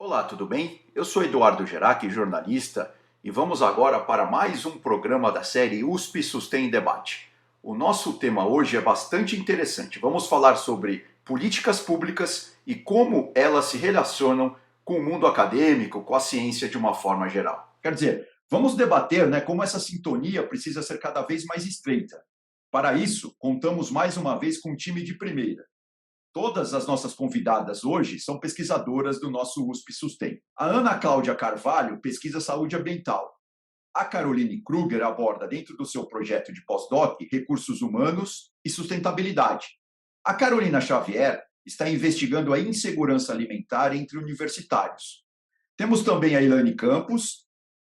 Olá, tudo bem? Eu sou Eduardo Gerac, jornalista, e vamos agora para mais um programa da série USP Sustain em Debate. O nosso tema hoje é bastante interessante. Vamos falar sobre políticas públicas e como elas se relacionam com o mundo acadêmico, com a ciência de uma forma geral. Quer dizer, vamos debater, como essa sintonia precisa ser cada vez mais estreita. Para isso, contamos mais uma vez com um time de primeira. Todas as nossas convidadas hoje são pesquisadoras do nosso USP Sustain. A Ana Cláudia Carvalho pesquisa saúde ambiental. A Caroline Kruger aborda, dentro do seu projeto de pós-doc, recursos humanos e sustentabilidade. A Carolina Xavier está investigando a insegurança alimentar entre universitários. Temos também a Ilane Campos,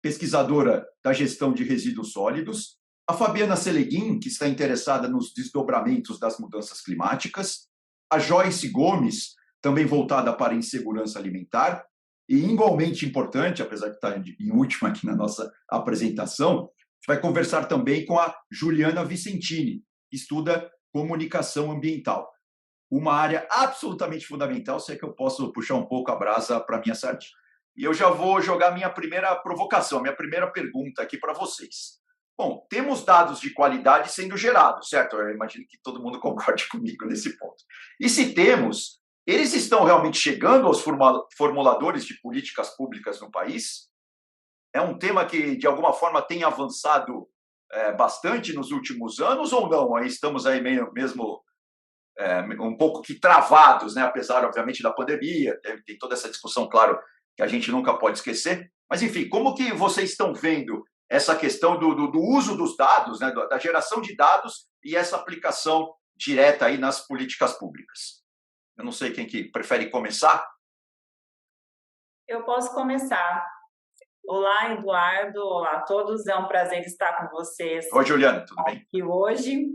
pesquisadora da gestão de resíduos sólidos, a Fabiana Seleguin, que está interessada nos desdobramentos das mudanças climáticas, a Joyce Gomes, também voltada para a insegurança alimentar, e igualmente importante, apesar de estar em última aqui na nossa apresentação, a gente vai conversar também com a Juliana Vicentini, que estuda comunicação ambiental. Uma área absolutamente fundamental, se é que eu posso puxar um pouco a brasa para a minha sardinha. E eu já vou jogar minha primeira provocação, minha primeira pergunta aqui para vocês. Bom, temos dados de qualidade sendo gerados, certo? Eu imagino que todo mundo concorde comigo nesse ponto. E se temos, eles estão realmente chegando aos formuladores de políticas públicas no país? É um tema que, de alguma forma, tem avançado bastante nos últimos anos ou não? Aí estamos aí mesmo um pouco que travados, apesar, obviamente, da pandemia, tem toda essa discussão, claro, que a gente nunca pode esquecer. Mas, enfim, como que vocês estão vendo essa questão do uso dos dados, da geração de dados e essa aplicação direta aí nas políticas públicas? Eu não sei quem que prefere começar. Eu posso começar. Olá, Eduardo. Olá a todos. É um prazer estar com vocês Oi, Juliana, tudo bem? aqui hoje.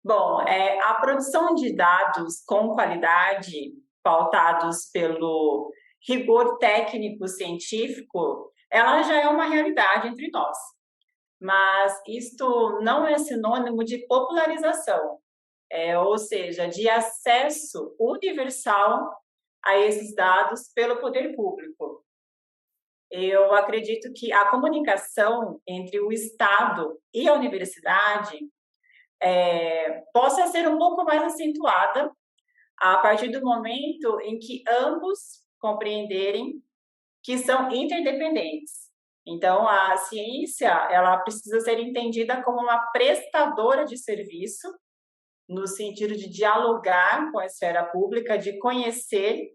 Bom, a produção de dados com qualidade, pautados pelo rigor técnico-científico, ela já é uma realidade entre nós. Mas isto não é sinônimo de popularização, ou seja, de acesso universal a esses dados pelo poder público. Eu acredito que a comunicação entre o Estado e a universidade possa ser um pouco mais acentuada a partir do momento em que ambos compreenderem que são interdependentes. Então, a ciência, ela precisa ser entendida como uma prestadora de serviço, no sentido de dialogar com a esfera pública, de conhecer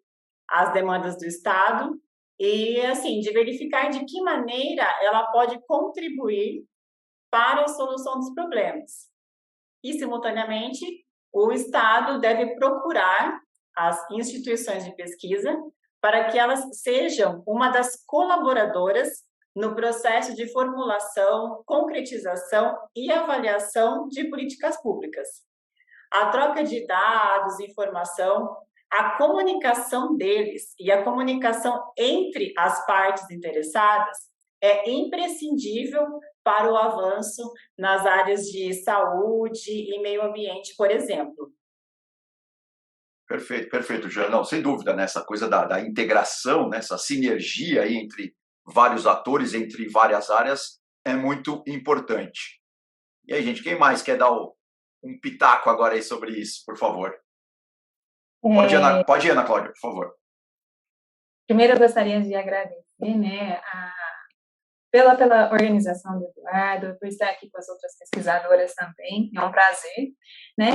as demandas do Estado e, assim, de verificar de que maneira ela pode contribuir para a solução dos problemas. E, simultaneamente, o Estado deve procurar as instituições de pesquisa para que elas sejam uma das colaboradoras no processo de formulação, concretização e avaliação de políticas públicas. A troca de dados, informação, a comunicação deles e a comunicação entre as partes interessadas é imprescindível para o avanço nas áreas de saúde e meio ambiente, por exemplo. Perfeito, Juliana. Não, sem dúvida, essa coisa da integração, essa sinergia aí entre vários atores, entre várias áreas, é muito importante. E aí, gente, quem mais quer dar um pitaco agora aí sobre isso, por favor? Pode ir, Ana Cláudia, por favor. Primeiro, eu gostaria de agradecer, pela organização do Eduardo, por estar aqui com as outras pesquisadoras também, é um prazer,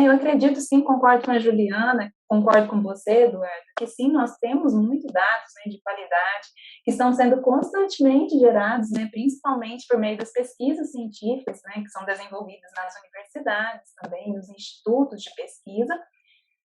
Eu acredito, sim, concordo com a Juliana, concordo com você, Eduardo, que sim, nós temos muitos dados, de qualidade, que estão sendo constantemente gerados, principalmente por meio das pesquisas científicas, que são desenvolvidas nas universidades também, nos institutos de pesquisa.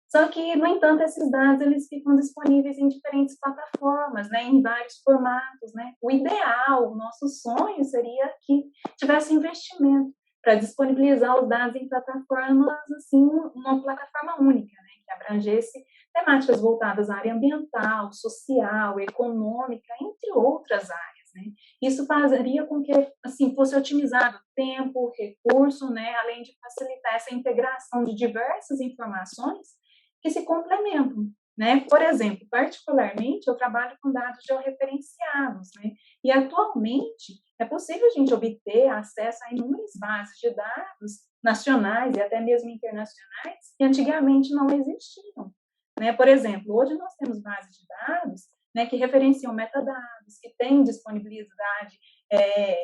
Só que, no entanto, esses dados eles ficam disponíveis em diferentes plataformas, em vários formatos, O ideal, o nosso sonho seria que tivesse investimento para disponibilizar os dados em plataformas, assim, uma plataforma única, que abrangesse temáticas voltadas à área ambiental, social, econômica, entre outras áreas. Isso faria com que, assim, fosse otimizado tempo, recurso, além de facilitar essa integração de diversas informações que se complementam. né? Por exemplo, particularmente, eu trabalho com dados georreferenciados, né? E atualmente é possível a gente obter acesso a inúmeras bases de dados nacionais e até mesmo internacionais que antigamente não existiam, né? Por exemplo, hoje nós temos bases de dados, né, que referenciam metadados, que têm disponibilidade,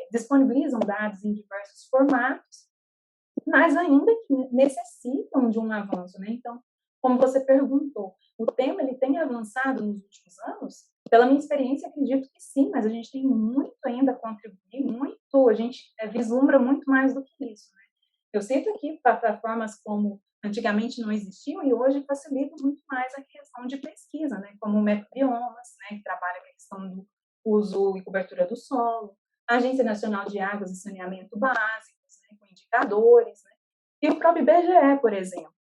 disponibilizam dados em diversos formatos, mas ainda que necessitam de um avanço, né? Então, como você perguntou, o tema ele tem avançado nos últimos anos? Pela minha experiência, acredito que sim, mas a gente tem muito ainda a contribuir, muito, a gente vislumbra muito mais do que isso, né? Eu cito aqui plataformas como antigamente não existiam e hoje facilitam muito mais a questão de pesquisa, né? Como o Microbiomas, né? Que trabalha com a questão do uso e cobertura do solo, a Agência Nacional de Águas e Saneamento Básicos, né? Com indicadores, né? E o próprio IBGE, por exemplo.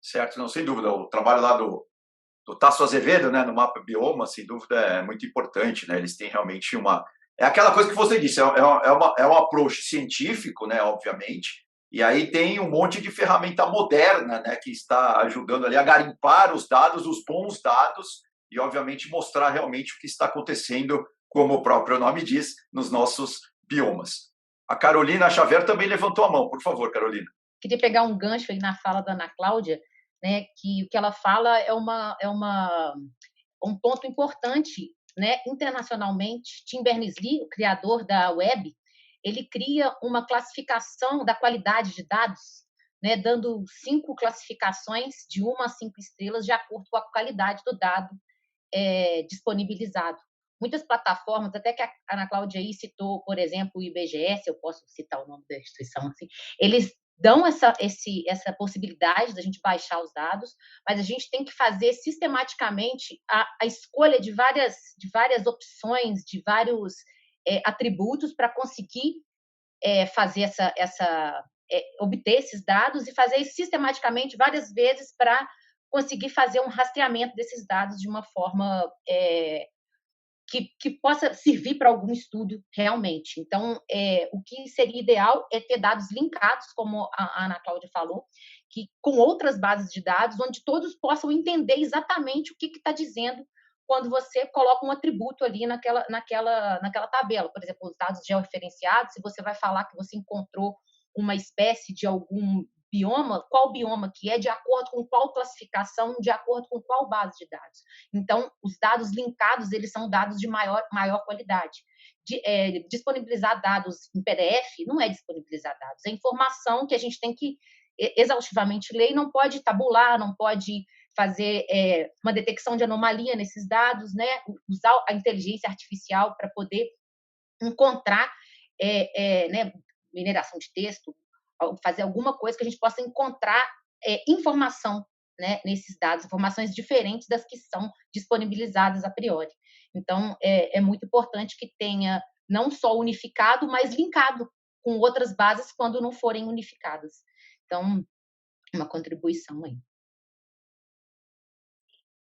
Certo, não, sem dúvida. O trabalho lá do Tasso Azevedo, né, no Mapa Bioma, sem dúvida, é muito importante, né? Eles têm realmente uma... É aquela coisa que você disse, é um approach científico, né, obviamente, e aí tem um monte de ferramenta moderna, né, que está ajudando ali a garimpar os dados, os bons dados, e, obviamente, mostrar realmente o que está acontecendo, como o próprio nome diz, nos nossos biomas. A Carolina Xavier também levantou a mão. Por favor, Carolina. Queria pegar um gancho aí na fala da Ana Cláudia, né, que o que ela fala é um ponto importante, né, internacionalmente. Tim Berners-Lee, o criador da web, ele cria uma classificação da qualidade de dados, né, dando 5 classificações de 1 a 5 estrelas de acordo com a qualidade do dado disponibilizado. Muitas plataformas, até que a Ana Cláudia aí citou, por exemplo, o IBGE, se eu posso citar o nome da instituição assim, eles dão essa possibilidade da gente baixar os dados, mas a gente tem que fazer sistematicamente a escolha de várias opções, de vários atributos para conseguir fazer obter esses dados e fazer isso sistematicamente várias vezes para conseguir fazer um rastreamento desses dados de uma forma que possa servir para algum estudo realmente. Então, o que seria ideal é ter dados linkados, como a Ana Cláudia falou, com outras bases de dados, onde todos possam entender exatamente o que está dizendo quando você coloca um atributo ali naquela tabela. Por exemplo, os dados georreferenciados, se você vai falar que você encontrou uma espécie de algum bioma, qual bioma que é, de acordo com qual classificação, de acordo com qual base de dados. Então, os dados linkados, eles são dados de maior qualidade. Disponibilizar dados em PDF não é disponibilizar dados, é informação que a gente tem que exaustivamente ler e não pode tabular, não pode fazer uma detecção de anomalia nesses dados, né? Usar a inteligência artificial para poder encontrar né, mineração de texto, fazer alguma coisa que a gente possa encontrar informação, né, nesses dados, informações diferentes das que são disponibilizadas a priori. Então, é muito importante que tenha não só unificado, mas linkado com outras bases quando não forem unificadas. Então, uma contribuição aí.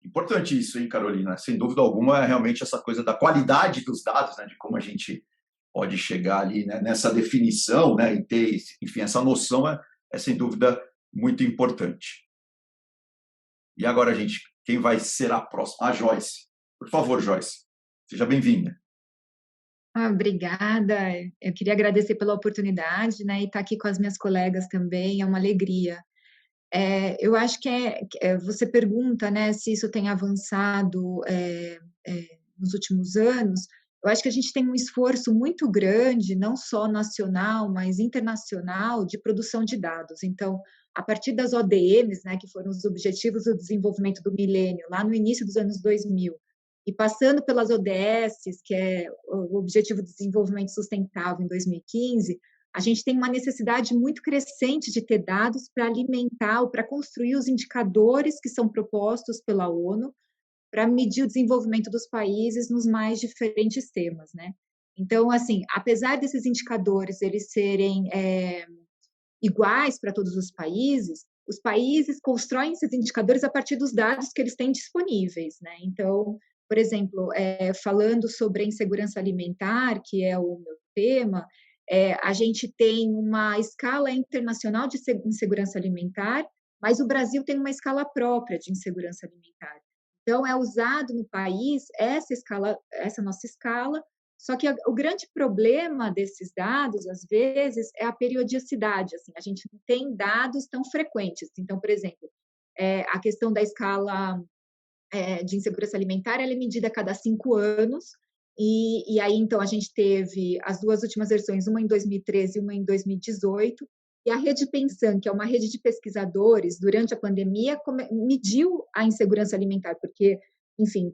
Importante isso, hein, Carolina? Sem dúvida alguma, é realmente essa coisa da qualidade dos dados, né, de como a gente pode chegar ali, né, nessa definição, né, e ter, enfim, essa noção é sem dúvida muito importante. E agora, gente, quem vai ser a próxima? A Joyce. Por favor, Joyce, seja bem-vinda. Obrigada. Eu queria agradecer pela oportunidade, né, e estar aqui com as minhas colegas também, é uma alegria. Eu acho que você pergunta, né, se isso tem avançado nos últimos anos. Eu acho que a gente tem um esforço muito grande, não só nacional, mas internacional, de produção de dados. Então, a partir das ODMs, né, que foram os Objetivos do Desenvolvimento do Milênio, lá no início dos anos 2000, e passando pelas ODS, que é o Objetivo de Desenvolvimento Sustentável em 2015, a gente tem uma necessidade muito crescente de ter dados para alimentar ou para construir os indicadores que são propostos pela ONU para medir o desenvolvimento dos países nos mais diferentes temas, né? Então, assim, apesar desses indicadores eles serem iguais para todos os países constroem esses indicadores a partir dos dados que eles têm disponíveis, né? Então, por exemplo, falando sobre a insegurança alimentar, que é o meu tema, a gente tem uma escala internacional de insegurança alimentar, mas o Brasil tem uma escala própria de insegurança alimentar. Então, é usado no país essa escala, essa nossa escala, só que o grande problema desses dados, às vezes, é a periodicidade. Assim, a gente não tem dados tão frequentes. Então, por exemplo, a questão da escala de insegurança alimentar, ela é medida a cada 5 anos, e aí, então, a gente teve as duas últimas versões, uma em 2013 e uma em 2018, e a Rede Pensan, que é uma rede de pesquisadores, durante a pandemia, mediu a insegurança alimentar, porque, enfim,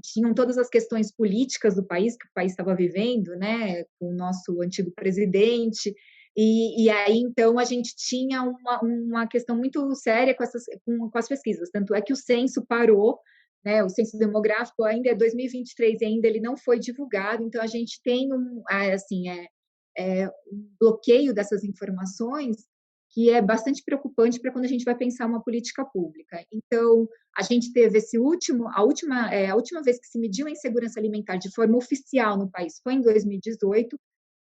tinham todas as questões políticas do país, que o país estava vivendo, né, com o nosso antigo presidente, e aí, então, a gente tinha uma questão muito séria com as pesquisas, tanto é que o censo parou, né, o censo demográfico ainda é 2023 e ainda ele não foi divulgado, então a gente tem um bloqueio dessas informações que é bastante preocupante para quando a gente vai pensar uma política pública. Então, a gente teve a última vez que se mediu a insegurança alimentar de forma oficial no país foi em 2018,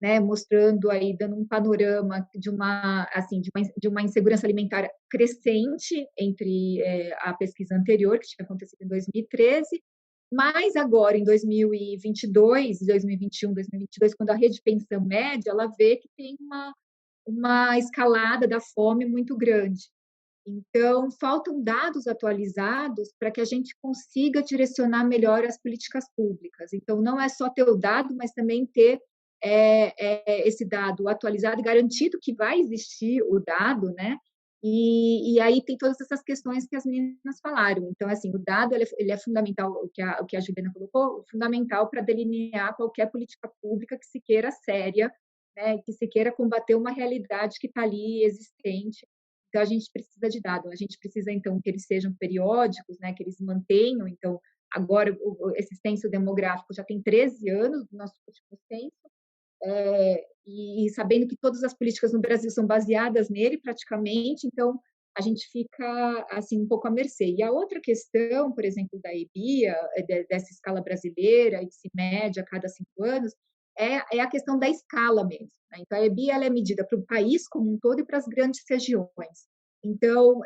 né, mostrando aí, dando um panorama de uma insegurança alimentar crescente entre a pesquisa anterior, que tinha acontecido em 2013, mas agora, em 2022, 2021, 2022, quando a Rede Pensão mede, ela vê que tem uma escalada da fome muito grande. Então, faltam dados atualizados para que a gente consiga direcionar melhor as políticas públicas. Então, não é só ter o dado, mas também ter esse dado atualizado e garantido que vai existir o dado, né? E aí tem todas essas questões que as meninas falaram. Então, assim, o dado ele é fundamental, o que a Juliana colocou, fundamental para delinear qualquer política pública que se queira séria, né? Que se queira combater uma realidade que está ali existente. Então, a gente precisa de dados. A gente precisa, então, que eles sejam periódicos, né? Que eles mantenham. Então, agora, esse censo demográfico já tem 13 anos do nosso último censo, e sabendo que todas as políticas no Brasil são baseadas nele, praticamente, então a gente fica assim um pouco à mercê. E a outra questão, por exemplo, da EBIA, dessa escala brasileira, e que se mede a cada 5 anos, é a questão da escala mesmo, né? Então, a EBIA ela é medida para o país como um todo e para as grandes regiões. Então,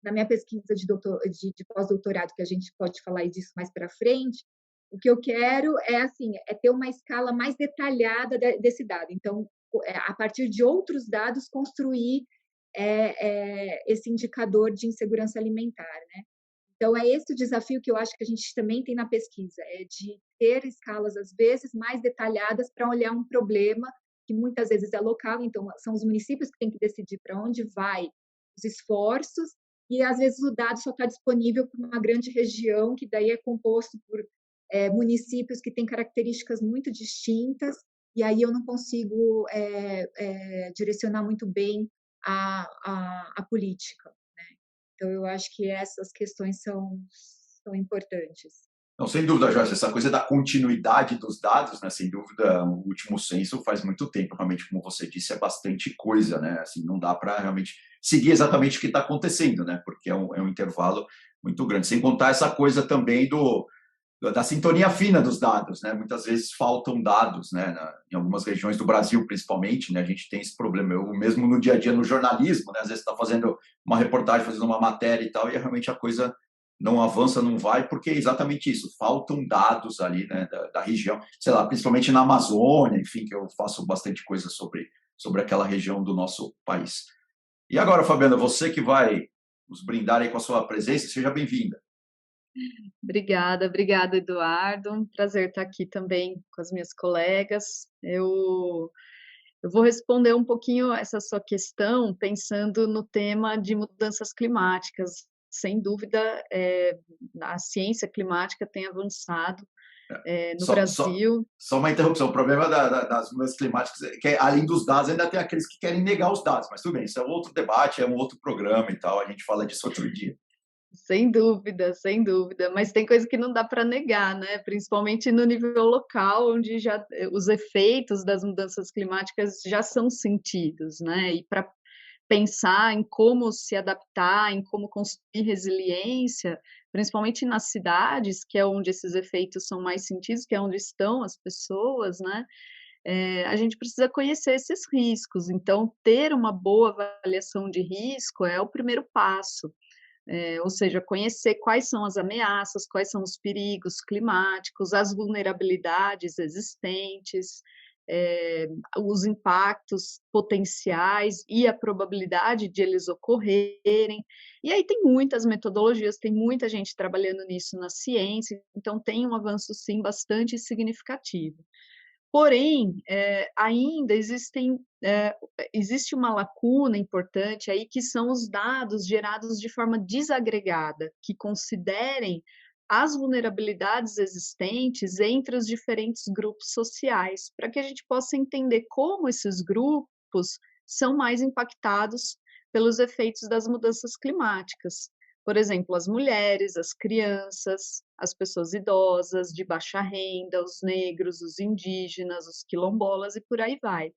na minha pesquisa de pós-doutorado, que a gente pode falar disso mais para frente, o que eu quero é ter uma escala mais detalhada desse dado. Então, a partir de outros dados, construir esse indicador de insegurança alimentar, né? Então, é esse o desafio que eu acho que a gente também tem na pesquisa, é de ter escalas, às vezes, mais detalhadas para olhar um problema que muitas vezes é local, então, são os municípios que têm que decidir para onde vai os esforços, e, às vezes, o dado só está disponível para uma grande região, que daí é composto por municípios que têm características muito distintas, e aí eu não consigo direcionar muito bem a política, né? Então, eu acho que essas questões são importantes. Não, sem dúvida, Joyce, essa coisa da continuidade dos dados, né? Sem dúvida, o último censo faz muito tempo, realmente, como você disse, é bastante coisa, né? Assim, não dá para realmente seguir exatamente o que está acontecendo, né? Porque é um intervalo muito grande. Sem contar essa coisa também da sintonia fina dos dados, né? Muitas vezes faltam dados, né? Em algumas regiões do Brasil, principalmente, né? A gente tem esse problema. Eu mesmo no dia a dia no jornalismo, né? Às vezes está fazendo uma reportagem, fazendo uma matéria e tal, e realmente a coisa não avança, não vai, porque é exatamente isso. Faltam dados ali, né? Da região, sei lá, principalmente na Amazônia, enfim, que eu faço bastante coisa sobre aquela região do nosso país. E agora, Fabiana, você que vai nos brindar aí com a sua presença, seja bem-vinda. Obrigada, Eduardo. Um prazer estar aqui também com as minhas colegas. Eu vou responder um pouquinho essa sua questão pensando no tema de mudanças climáticas. Sem dúvida, a ciência climática tem avançado no Brasil. Só uma interrupção. O problema das mudanças climáticas é que, além dos dados, ainda tem aqueles que querem negar os dados. Mas tudo bem, isso é um outro debate, é um outro programa e tal. A gente fala disso outro dia. Sem dúvida, mas tem coisa que não dá para negar, né? Principalmente no nível local, onde já os efeitos das mudanças climáticas já são sentidos, né? E para pensar em como se adaptar, em como construir resiliência, principalmente nas cidades, que é onde esses efeitos são mais sentidos, que é onde estão as pessoas, né? a gente precisa conhecer esses riscos. Então, ter uma boa avaliação de risco é o primeiro passo. Ou seja, conhecer quais são as ameaças, quais são os perigos climáticos, as vulnerabilidades existentes, os impactos potenciais e a probabilidade de eles ocorrerem. E aí tem muitas metodologias, tem muita gente trabalhando nisso na ciência, então tem um avanço, sim, bastante significativo. Porém, ainda existe uma lacuna importante aí, que são os dados gerados de forma desagregada, que considerem as vulnerabilidades existentes entre os diferentes grupos sociais, para que a gente possa entender como esses grupos são mais impactados pelos efeitos das mudanças climáticas. Por exemplo, as mulheres, as crianças, as pessoas idosas, de baixa renda, os negros, os indígenas, os quilombolas e por aí vai.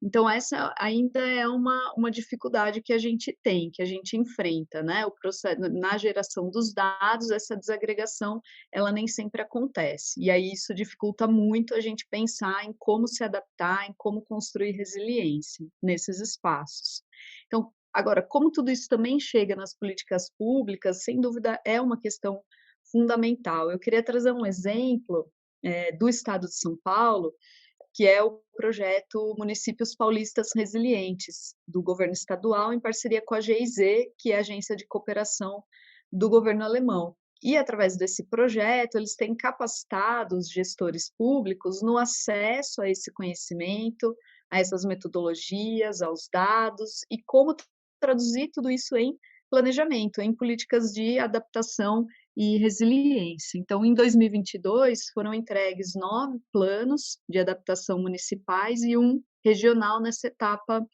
Então, essa ainda é uma dificuldade que a gente tem, que a gente enfrenta, né? O processo, na geração dos dados, essa desagregação, ela nem sempre acontece. E aí isso dificulta muito a gente pensar em como se adaptar, em como construir resiliência nesses espaços. Então, agora, como tudo isso também chega nas políticas públicas, sem dúvida é uma questão fundamental. Eu queria trazer um exemplo do estado de São Paulo, que é o projeto Municípios Paulistas Resilientes, do governo estadual, em parceria com a GIZ, que é a agência de cooperação do governo alemão. E, através desse projeto, eles têm capacitado os gestores públicos no acesso a esse conhecimento, a essas metodologias, aos dados, e como traduzir tudo isso em planejamento, em políticas de adaptação e resiliência. Então, em 2022, foram entregues 9 planos de adaptação municipais e um regional nessa etapa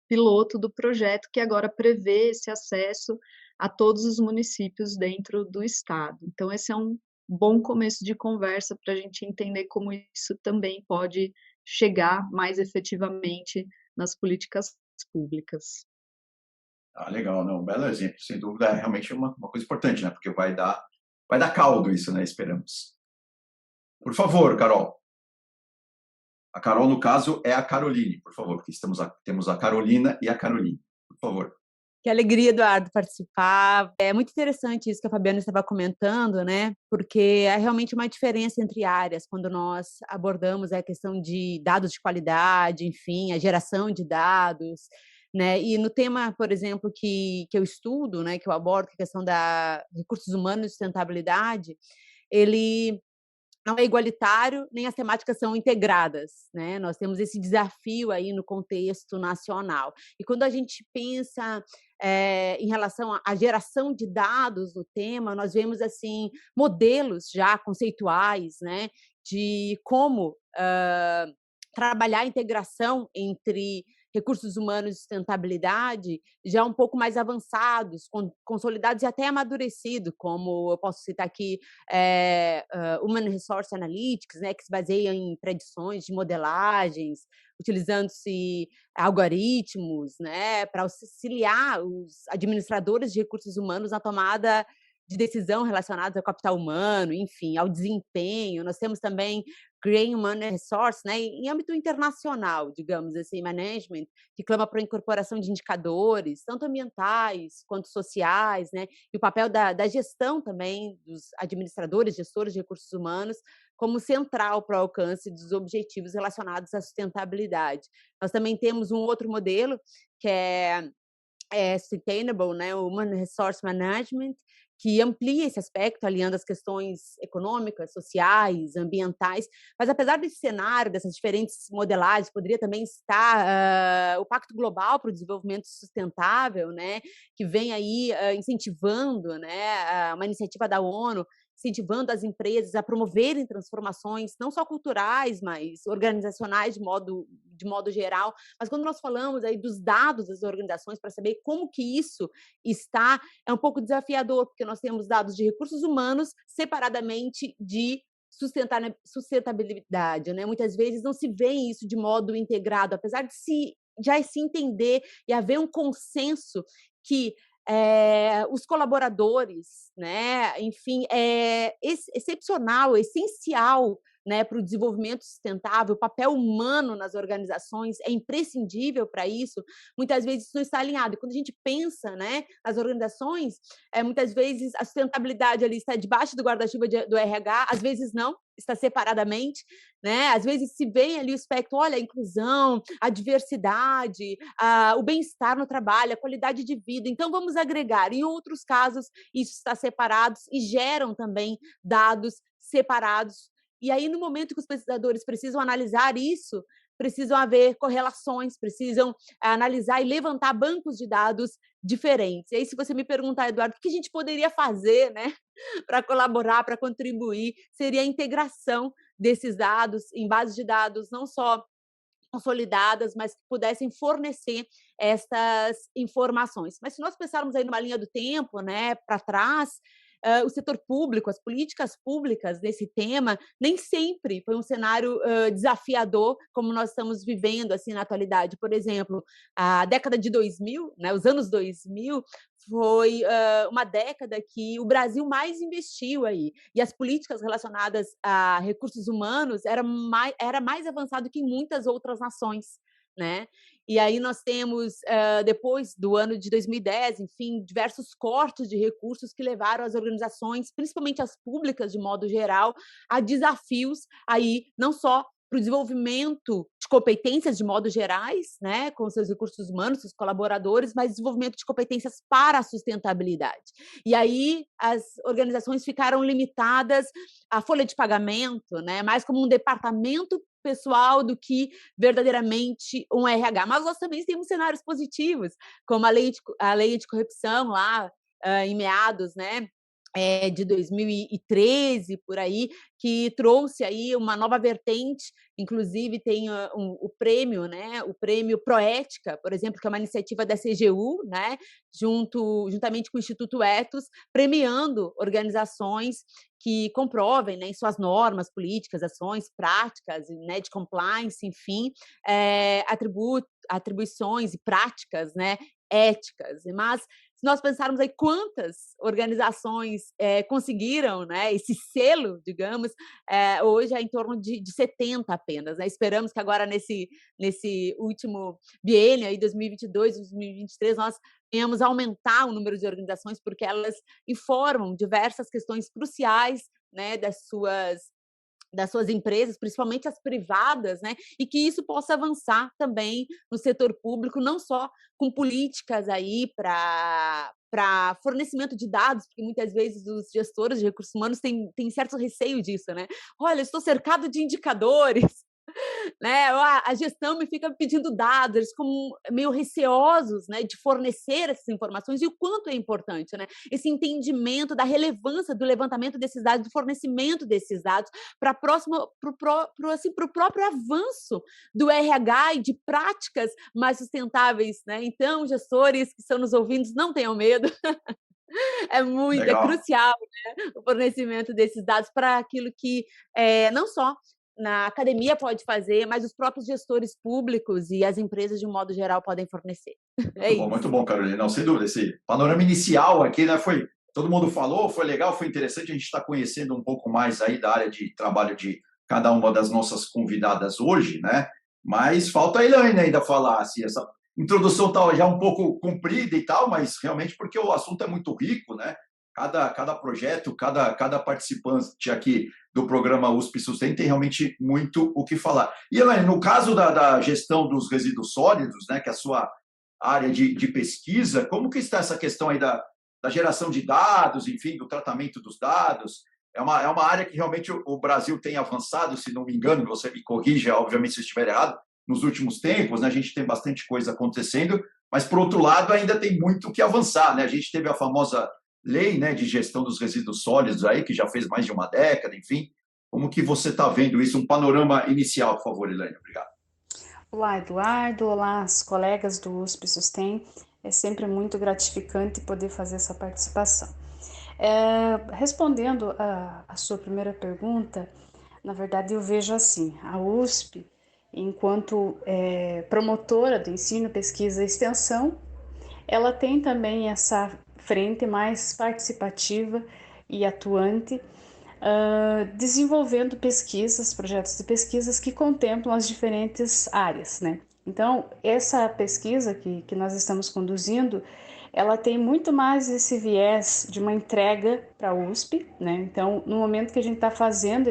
piloto do projeto, que agora prevê esse acesso a todos os municípios dentro do estado. Então, esse é um bom começo de conversa para a gente entender como isso também pode chegar mais efetivamente nas políticas públicas. Legal, não, um belo exemplo, sem dúvida, é realmente uma coisa importante, né? Porque vai dar caldo isso, né? Esperamos. Por favor, Carol. A Carol, no caso, é a Caroline, por favor, porque temos a Carolina e a Caroline. Por favor. Que alegria, Eduardo, participar. É muito interessante isso que a Fabiana estava comentando, né? Porque é realmente uma diferença entre áreas quando nós abordamos a questão de dados de qualidade, enfim, a geração de dados, né? E no tema, por exemplo, que eu estudo, né, que eu abordo, que é a questão da recursos humanos e sustentabilidade, ele não é igualitário, nem as temáticas são integradas, né? Nós temos esse desafio aí no contexto nacional. E quando a gente pensa em relação à geração de dados no tema, nós vemos assim modelos já conceituais, né, de como trabalhar a integração entre recursos humanos e sustentabilidade já um pouco mais avançados, consolidados e até amadurecidos, como eu posso citar aqui Human Resource Analytics, né, que se baseia em predições de modelagens, utilizando-se algoritmos, né, para auxiliar os administradores de recursos humanos na tomada de decisão relacionadas ao capital humano, enfim, ao desempenho. Nós temos também Green Human Resource, né, em âmbito internacional, digamos assim, management, que clama para a incorporação de indicadores, tanto ambientais quanto sociais, né, e o papel da gestão também dos administradores, gestores de recursos humanos, como central para o alcance dos objetivos relacionados à sustentabilidade. Nós também temos um outro modelo, que é Sustainable, né, o Human Resource Management, que amplia esse aspecto, alinhando as questões econômicas, sociais, ambientais. Mas, apesar desse cenário, dessas diferentes modelagens, poderia também estar o Pacto Global para o Desenvolvimento Sustentável, né, que vem aí incentivando, né, uma iniciativa da ONU, incentivando as empresas a promoverem transformações, não só culturais, mas organizacionais de modo geral. Mas quando nós falamos aí dos dados das organizações para saber como que isso está, é um pouco desafiador, porque nós temos dados de recursos humanos separadamente de sustentabilidade, né? Muitas vezes não se vê isso de modo integrado, apesar de já se entender e haver um consenso que os colaboradores, né? Enfim, é excepcional, essencial, né, para o desenvolvimento sustentável, o papel humano nas organizações é imprescindível para isso. Muitas vezes isso não está alinhado. E quando a gente pensa, né, nas organizações, muitas vezes a sustentabilidade ali está debaixo do guarda-chuva do RH, às vezes não, está separadamente, né? Às vezes se vê ali o espectro, olha, a inclusão, a diversidade, o bem-estar no trabalho, a qualidade de vida. Então, vamos agregar. Em outros casos, isso está separado e geram também dados separados. E aí, no momento que os pesquisadores precisam analisar isso, precisam haver correlações, precisam analisar e levantar bancos de dados diferentes. E aí, se você me perguntar, Eduardo, o que a gente poderia fazer, né, para colaborar, para contribuir, seria a integração desses dados em bases de dados não só consolidadas, mas que pudessem fornecer estas informações. Mas se nós pensarmos aí numa linha do tempo, né, para trás, o setor público, as políticas públicas nesse tema, nem sempre foi um cenário desafiador como nós estamos vivendo assim na atualidade. Por exemplo, a década de 2000, né, os anos 2000, foi uma década que o Brasil mais investiu aí, e as políticas relacionadas a recursos humanos era mais avançado que em muitas outras nações, né? E aí nós temos, depois do ano de 2010, enfim, diversos cortes de recursos que levaram as organizações, principalmente as públicas de modo geral, a desafios aí não só para o desenvolvimento de competências de modo gerais, né, com seus recursos humanos, seus colaboradores, mas desenvolvimento de competências para a sustentabilidade. E aí as organizações ficaram limitadas à folha de pagamento, né, mais como um departamento pessoal do que verdadeiramente um RH. Mas nós também temos cenários positivos, como a lei anticorrupção lá em meados, né, de 2013, por aí, que trouxe aí uma nova vertente, inclusive tem o prêmio, né, o prêmio Proética, por exemplo, que é uma iniciativa da CGU, né, juntamente com o Instituto Ethos, premiando organizações que comprovem, né, em suas normas, políticas, ações, práticas, né, de compliance, enfim, atribuições e práticas, né, éticas. Mas se nós pensarmos aí quantas organizações conseguiram, né, esse selo, digamos, hoje é em torno de 70 apenas. Né? Esperamos que agora nesse último biênio, aí 2022, 2023, nós venhamos aumentar o número de organizações, porque elas informam diversas questões cruciais, né, das suas empresas, principalmente as privadas, né? E que isso possa avançar também no setor público, não só com políticas aí para fornecimento de dados, porque muitas vezes os gestores de recursos humanos têm certo receio disso, né? Olha, estou cercado de indicadores, né? A gestão me fica pedindo dados, eles ficam meio receosos, né, de fornecer essas informações, e o quanto é importante, né, esse entendimento da relevância do levantamento desses dados, do fornecimento desses dados para o próprio avanço do RH e de práticas mais sustentáveis, né? Então, gestores que estão nos ouvindo, não tenham medo. É crucial, né, o fornecimento desses dados para aquilo que não só na academia pode fazer, mas os próprios gestores públicos e as empresas, de um modo geral, podem fornecer. Muito bom, Carolina. Não, sem dúvida, esse panorama inicial aqui, né, todo mundo falou, foi legal, foi interessante, a gente está conhecendo um pouco mais aí da área de trabalho de cada uma das nossas convidadas hoje, né? Mas falta a Elaine ainda falar, assim, essa introdução está já um pouco comprida e tal, mas realmente porque o assunto é muito rico, né? Cada projeto, cada participante aqui do programa USP Sustenta tem realmente muito o que falar. E, Elaine, no caso da gestão dos resíduos sólidos, né, que é a sua área de pesquisa, como que está essa questão aí da geração de dados, enfim, do tratamento dos dados? É uma área que realmente o Brasil tem avançado, se não me engano, você me corrija, obviamente, se eu estiver errado, nos últimos tempos, né, a gente tem bastante coisa acontecendo, mas, por outro lado, ainda tem muito que avançar, né? A gente teve a famosa lei, né, de gestão dos resíduos sólidos aí, que já fez mais de uma década, enfim. Como que você está vendo isso? Um panorama inicial, por favor, Elaine. Obrigado. Olá, Eduardo. Olá, os colegas do USP Sustem. É sempre muito gratificante poder fazer essa participação. Respondendo a sua primeira pergunta, na verdade eu vejo assim, a USP, enquanto promotora do ensino, pesquisa e extensão, ela tem também essa frente mais participativa e atuante, desenvolvendo pesquisas, projetos de pesquisas que contemplam as diferentes áreas, né? Então, essa pesquisa que nós estamos conduzindo, ela tem muito mais esse viés de uma entrega para a USP, né? Então, no momento que a gente está fazendo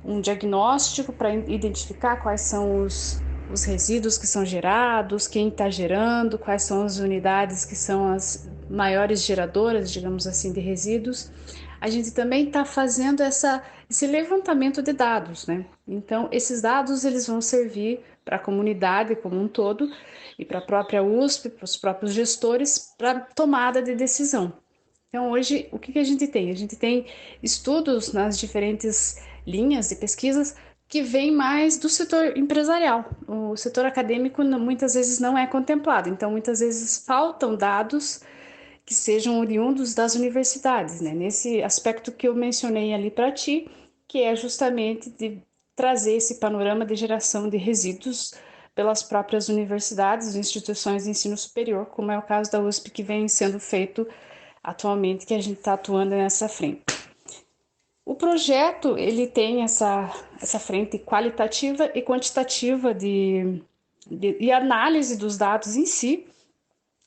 um diagnóstico para identificar quais são os resíduos que são gerados, quem está gerando, quais são as unidades que são as maiores geradoras, digamos assim, de resíduos, a gente também está fazendo esse levantamento de dados, né? Então, esses dados eles vão servir para a comunidade como um todo e para a própria USP, para os próprios gestores, para tomada de decisão. Então, hoje, o que a gente tem? A gente tem estudos nas diferentes linhas de pesquisas que vêm mais do setor empresarial. O setor acadêmico muitas vezes não é contemplado, então muitas vezes faltam dados que sejam oriundos das universidades, né? Nesse aspecto que eu mencionei ali para ti, que é justamente de trazer esse panorama de geração de resíduos pelas próprias universidades e instituições de ensino superior, como é o caso da USP, que vem sendo feito atualmente, que a gente está atuando nessa frente. O projeto ele tem essa frente qualitativa e quantitativa e análise dos dados em si,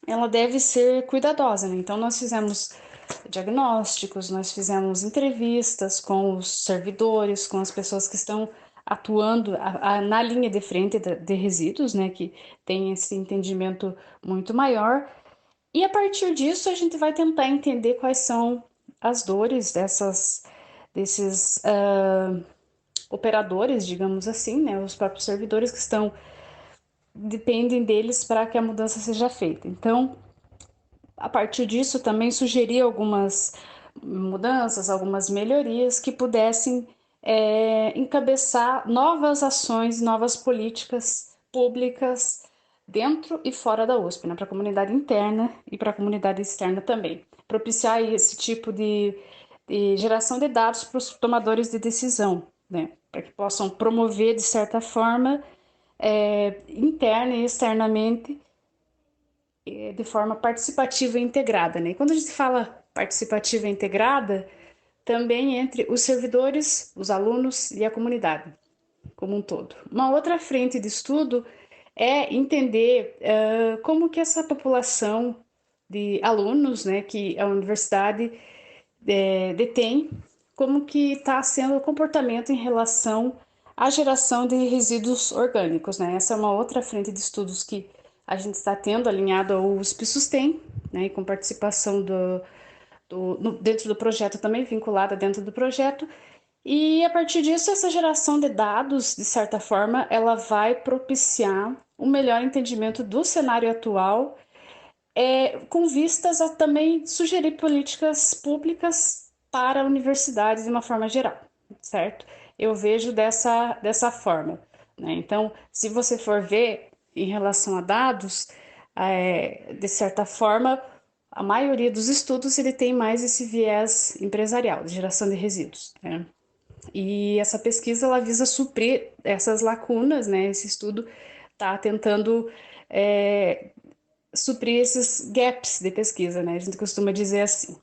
ela deve ser cuidadosa, né? Então, nós fizemos diagnósticos, nós fizemos entrevistas com os servidores, com as pessoas que estão atuando na linha de frente de resíduos, né? Que tem esse entendimento muito maior. E, a partir disso, a gente vai tentar entender quais são as dores desses operadores, digamos assim, né? Os próprios servidores que dependem deles para que a mudança seja feita. Então, a partir disso, também sugeri algumas mudanças, algumas melhorias que pudessem encabeçar novas ações, novas políticas públicas dentro e fora da USP, né, para a comunidade interna e para a comunidade externa também. Propiciar esse tipo de geração de dados para os tomadores de decisão, né, para que possam promover, de certa forma, interna e externamente, de forma participativa e integrada, né? E quando a gente fala participativa e integrada, também entre os servidores, os alunos e a comunidade como um todo. Uma outra frente de estudo é entender como que essa população de alunos, né, que a universidade detém, como que está sendo o comportamento em relação à geração de resíduos orgânicos, né? Essa é uma outra frente de estudos que a gente está tendo alinhado ao USP Sustem, né, e com participação dentro do projeto também, vinculada dentro do projeto. E a partir disso, essa geração de dados, de certa forma, ela vai propiciar um melhor entendimento do cenário atual, com vistas a também sugerir políticas públicas para a universidade de uma forma geral, certo? Eu vejo dessa forma, né? Então, se você for ver em relação a dados, de certa forma, a maioria dos estudos ele tem mais esse viés empresarial, de geração de resíduos, né? E essa pesquisa ela visa suprir essas lacunas, né? Esse estudo está tentando suprir esses gaps de pesquisa, né? A gente costuma dizer assim.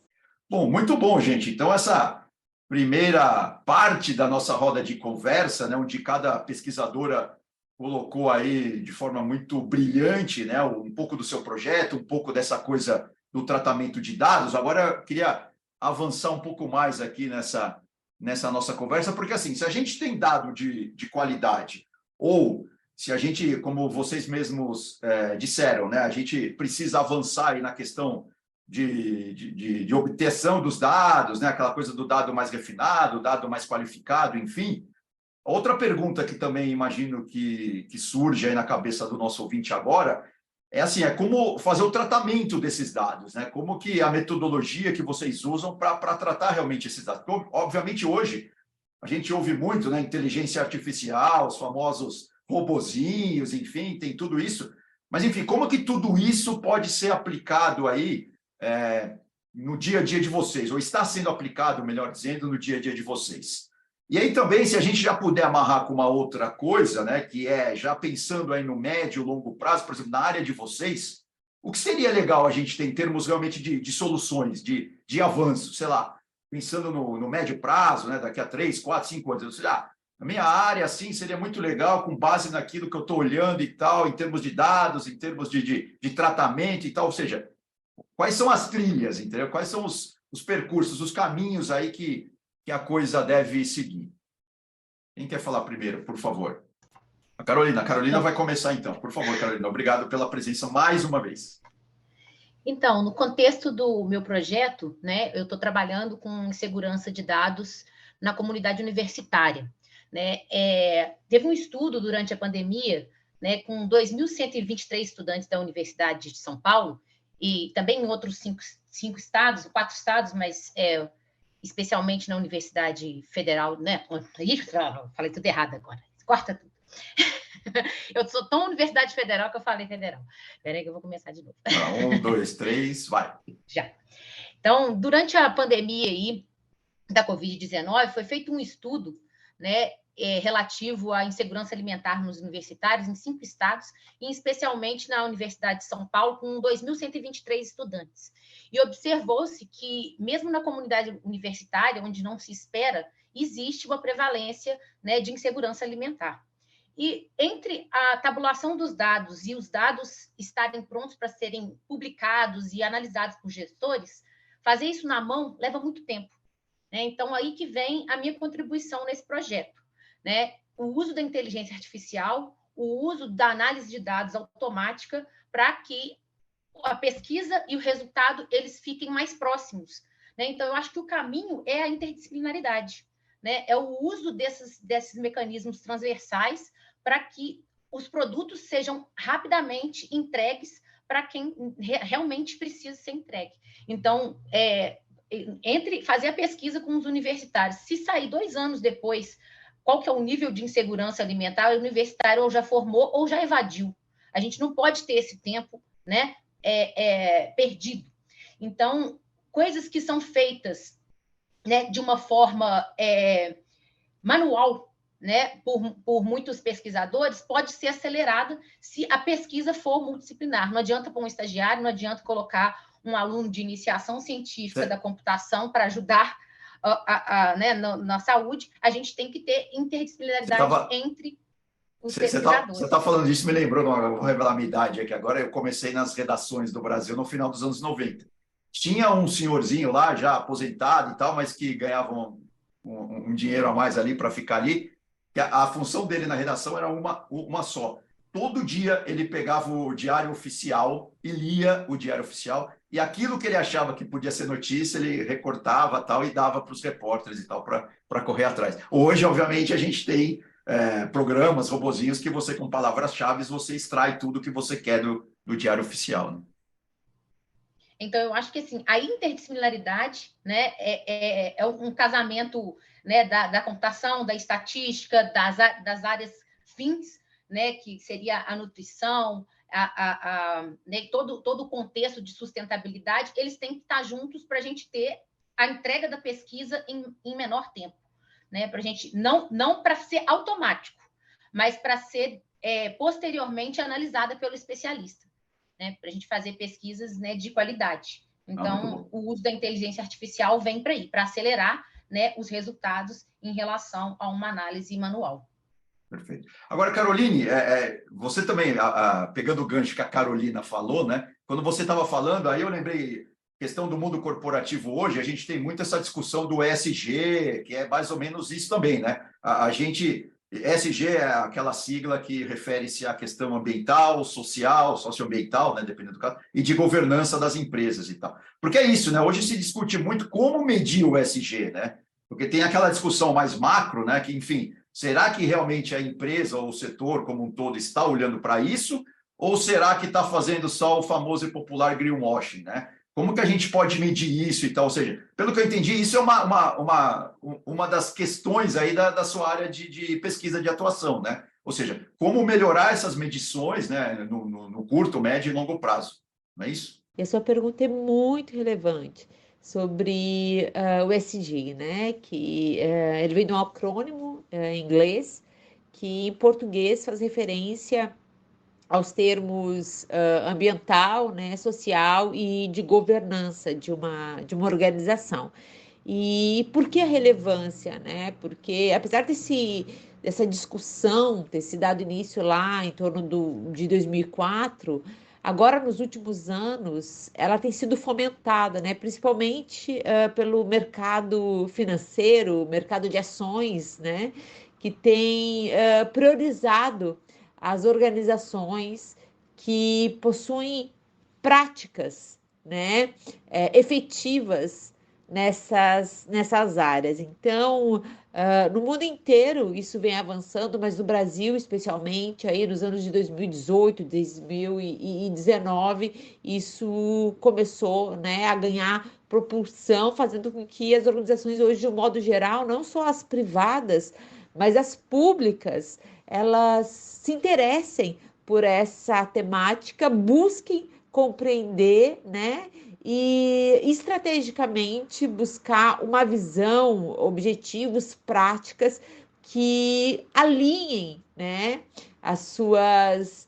Bom, muito bom, gente. Então, essa primeira parte da nossa roda de conversa, né, onde cada pesquisadora colocou aí de forma muito brilhante, né, um pouco do seu projeto, um pouco dessa coisa do tratamento de dados. Agora, eu queria avançar um pouco mais aqui nessa nossa conversa, porque, assim, se a gente tem dado de qualidade, ou se a gente, como vocês mesmos disseram, né, a gente precisa avançar aí na questão de obtenção dos dados, né, aquela coisa do dado mais refinado, dado mais qualificado, enfim. Outra pergunta que também imagino que surge aí na cabeça do nosso ouvinte agora é como fazer o tratamento desses dados, né? Como que a metodologia que vocês usam para tratar realmente esses dados. Porque, obviamente, hoje, a gente ouve muito, né, inteligência artificial, os famosos robozinhos, enfim, tem tudo isso. Mas, enfim, como que tudo isso pode ser aplicado aí no dia a dia de vocês, ou está sendo aplicado, melhor dizendo, no dia a dia de vocês? E aí também, se a gente já puder amarrar com uma outra coisa, né, que já pensando aí no médio e longo prazo, por exemplo, na área de vocês, O que seria legal a gente ter em termos realmente de soluções, de avanço, sei lá, pensando no médio prazo, né, daqui a 3, 4, 5 anos, ou seja, a minha área, assim, seria muito legal com base naquilo que eu estou olhando e tal, em termos de dados, em termos de tratamento e tal, ou seja, quais são as trilhas, entendeu? Quais são os percursos, os caminhos aí que a coisa deve seguir? Quem quer falar primeiro, por favor? A Carolina. A Carolina vai começar, então. Por favor, Carolina. Obrigado pela presença mais uma vez. Então, no contexto do meu projeto, né, eu estou trabalhando com segurança de dados na comunidade universitária. Né? Teve um estudo durante a pandemia, né, com 2.123 estudantes da Universidade de São Paulo, e também em outros cinco estados, 4 estados, mas especialmente na Universidade Federal, né? Falei tudo errado agora, corta tudo. Eu sou tão Universidade Federal que eu falei federal. Espera aí que eu vou começar de novo. 1, 2, 3, vai. Já. Então, durante a pandemia aí da Covid-19, foi feito um estudo, né, relativo à insegurança alimentar nos universitários em 5 estados, e especialmente na Universidade de São Paulo, com 2.123 estudantes. E observou-se que, mesmo na comunidade universitária, onde não se espera, existe uma prevalência, né, de insegurança alimentar. E entre a tabulação dos dados e os dados estarem prontos para serem publicados e analisados por gestores, fazer isso na mão leva muito tempo. Né? Então, aí que vem a minha contribuição nesse projeto. Né? O uso da inteligência artificial, o uso da análise de dados automática para que a pesquisa e o resultado eles fiquem mais próximos. Né? Então, eu acho que o caminho é a interdisciplinaridade. Né? É o uso desses mecanismos transversais para que os produtos sejam rapidamente entregues para quem realmente precisa ser entregue. Então, fazer a pesquisa com os universitários, se sair 2 anos depois, qual que é o nível de insegurança alimentar, o universitário ou já formou ou já evadiu. A gente não pode ter esse tempo, né, perdido. Então, coisas que são feitas, né, de uma forma manual, né, por muitos pesquisadores, pode ser acelerada se a pesquisa for multidisciplinar. Não adianta pôr um estagiário, não adianta colocar um aluno de iniciação científica da computação para ajudar né, na saúde. A gente tem que ter interdisciplinaridade entre os pesquisadores. Você está falando disso, me lembrou, eu vou revelar a minha idade aqui agora, eu comecei nas redações do Brasil no final dos anos 90. Tinha um senhorzinho lá, já aposentado e tal, mas que ganhava um dinheiro a mais ali para ficar ali, que a função dele na redação era uma só. Todo dia ele pegava o diário oficial e lia o diário oficial, e aquilo que ele achava que podia ser notícia, ele recortava tal e dava para os repórteres e tal, para correr atrás. Hoje, obviamente, a gente tem programas, robozinhos, que você, com palavras-chave, você extrai tudo que você quer do diário oficial. Né? Então, eu acho que assim, a interdisciplinaridade, né, é um casamento, né, da computação, da estatística, das áreas fins, né, que seria a nutrição, né, todo o contexto de sustentabilidade, eles têm que estar juntos para a gente ter a entrega da pesquisa em menor tempo. Né, para a gente, não para ser automático, mas para ser posteriormente analisada pelo especialista. Né, para a gente fazer pesquisas, né, de qualidade. Então, o uso da inteligência artificial vem para aí, para acelerar, né, os resultados em relação a uma análise manual. Perfeito. Agora, Caroline, você também, pegando o gancho que a Carolina falou, né, quando você estava falando, aí eu lembrei, questão do mundo corporativo hoje, a gente tem muito essa discussão do ESG, que é mais ou menos isso também, né? ESG é aquela sigla que refere-se à questão ambiental, social, socioambiental, né, dependendo do caso, e de governança das empresas e tal. Porque é isso, né? Hoje se discute muito como medir o ESG, né? Porque tem aquela discussão mais macro, né? Que, enfim, será que realmente a empresa ou o setor como um todo está olhando para isso? Ou será que está fazendo só o famoso e popular greenwashing, né? Como que a gente pode medir isso e tal? Ou seja, pelo que eu entendi, isso é uma das questões aí da sua área de pesquisa de atuação, né? Ou seja, como melhorar essas medições, né, no curto, médio e longo prazo, não é isso? E a sua pergunta é muito relevante sobre o ESG, né? Que ele vem de um acrônimo em inglês, que em português faz referência aos termos ambiental, né, social e de governança de uma organização. E por que a relevância, né? Porque apesar dessa discussão ter se dado início lá em torno de 2004, agora nos últimos anos ela tem sido fomentada, né? Principalmente pelo mercado financeiro, mercado de ações, né? Que tem priorizado as organizações que possuem práticas, né? Efetivas nessas áreas. Então, no mundo inteiro isso vem avançando, mas no Brasil, especialmente, aí nos anos de 2018, 2019, isso começou, né, a ganhar propulsão, fazendo com que as organizações hoje, de um modo geral, não só as privadas, mas as públicas, elas se interessem por essa temática, busquem compreender, né, e estrategicamente buscar uma visão, objetivos, práticas que alinhem, né, as suas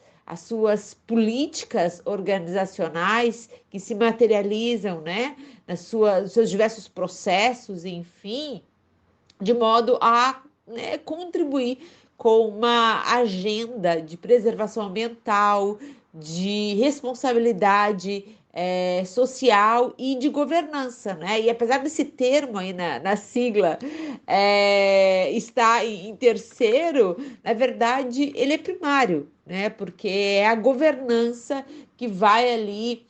políticas organizacionais que se materializam, né, nos seus diversos processos, enfim, de modo a, né, contribuir com uma agenda de preservação ambiental, de responsabilidade social e de governança, né? E apesar desse termo aí na sigla estar em terceiro, na verdade ele é primário, né? Porque é a governança que vai ali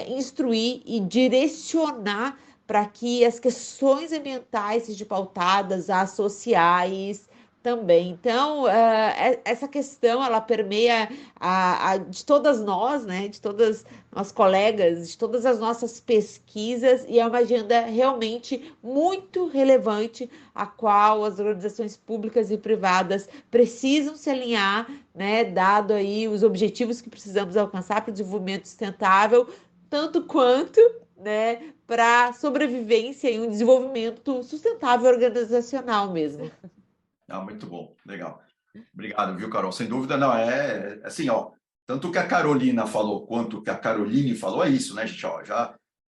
instruir e direcionar para que as questões ambientais sejam pautadas às sociais também. Então, essa questão, ela permeia de todas nós, né, de todas nós colegas, de todas as nossas pesquisas, e é uma agenda realmente muito relevante, a qual as organizações públicas e privadas precisam se alinhar, né, dado aí os objetivos que precisamos alcançar para o desenvolvimento sustentável, tanto quanto, né, para sobrevivência e um desenvolvimento sustentável organizacional mesmo. Ah, muito bom, legal. Obrigado, viu, Carol? Sem dúvida, não, assim, ó, tanto o que a Carolina falou quanto o que a Caroline falou é isso, né, gente? Ó,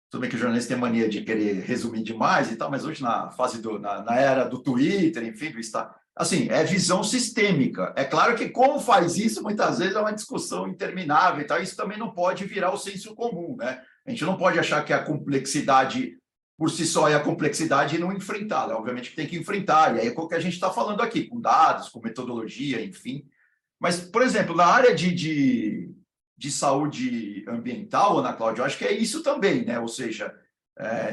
tudo bem que o jornalista tem mania de querer resumir demais e tal, mas hoje na fase na era do Twitter, enfim, do Instagram, assim, é visão sistêmica. É claro que como faz isso, muitas vezes é uma discussão interminável e tal, isso também não pode virar o senso comum, né? A gente não pode achar que a complexidade por si só é a complexidade e não enfrentá-la. Obviamente que tem que enfrentar, e aí é o que a gente está falando aqui, com dados, com metodologia, enfim. Mas, por exemplo, na área de saúde ambiental, Ana Cláudia, eu acho que é isso também, né? Ou seja,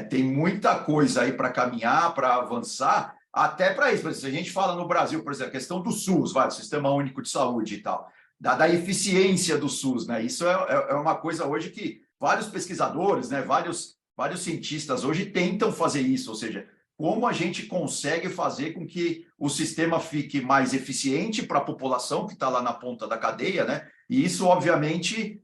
tem muita coisa aí para caminhar, para avançar, até para isso. Por exemplo, se a gente fala no Brasil, por exemplo, a questão do SUS, do Sistema Único de Saúde e tal, da eficiência do SUS, né? Isso é uma coisa hoje que vários pesquisadores, né, vários cientistas hoje tentam fazer isso, ou seja, como a gente consegue fazer com que o sistema fique mais eficiente para a população que está lá na ponta da cadeia, né? E isso, obviamente,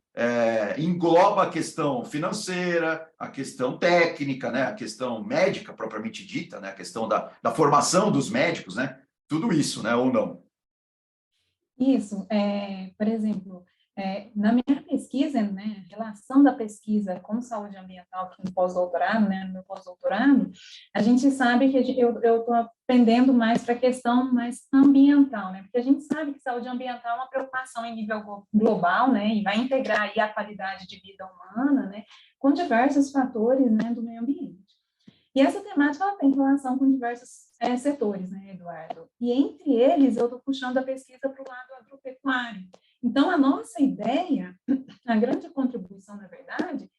engloba a questão financeira, a questão técnica, né? A questão médica propriamente dita, né? A questão da formação dos médicos, né? Tudo isso, né? Ou não? Isso, por exemplo, na minha pesquisa, né, relação da pesquisa com saúde ambiental aqui no pós-doutorado, né, no meu pós-doutorado, a gente sabe que eu estou aprendendo mais para a questão mais ambiental, né, porque a gente sabe que saúde ambiental é uma preocupação em nível global, né, e vai integrar aí a qualidade de vida humana, né, com diversos fatores, né, do meio ambiente. E essa temática ela tem relação com diversos setores, né, Eduardo? E entre eles, eu estou puxando a pesquisa para o lado agropecuário. Então, a nossa ideia, a grande contribuição, na verdade,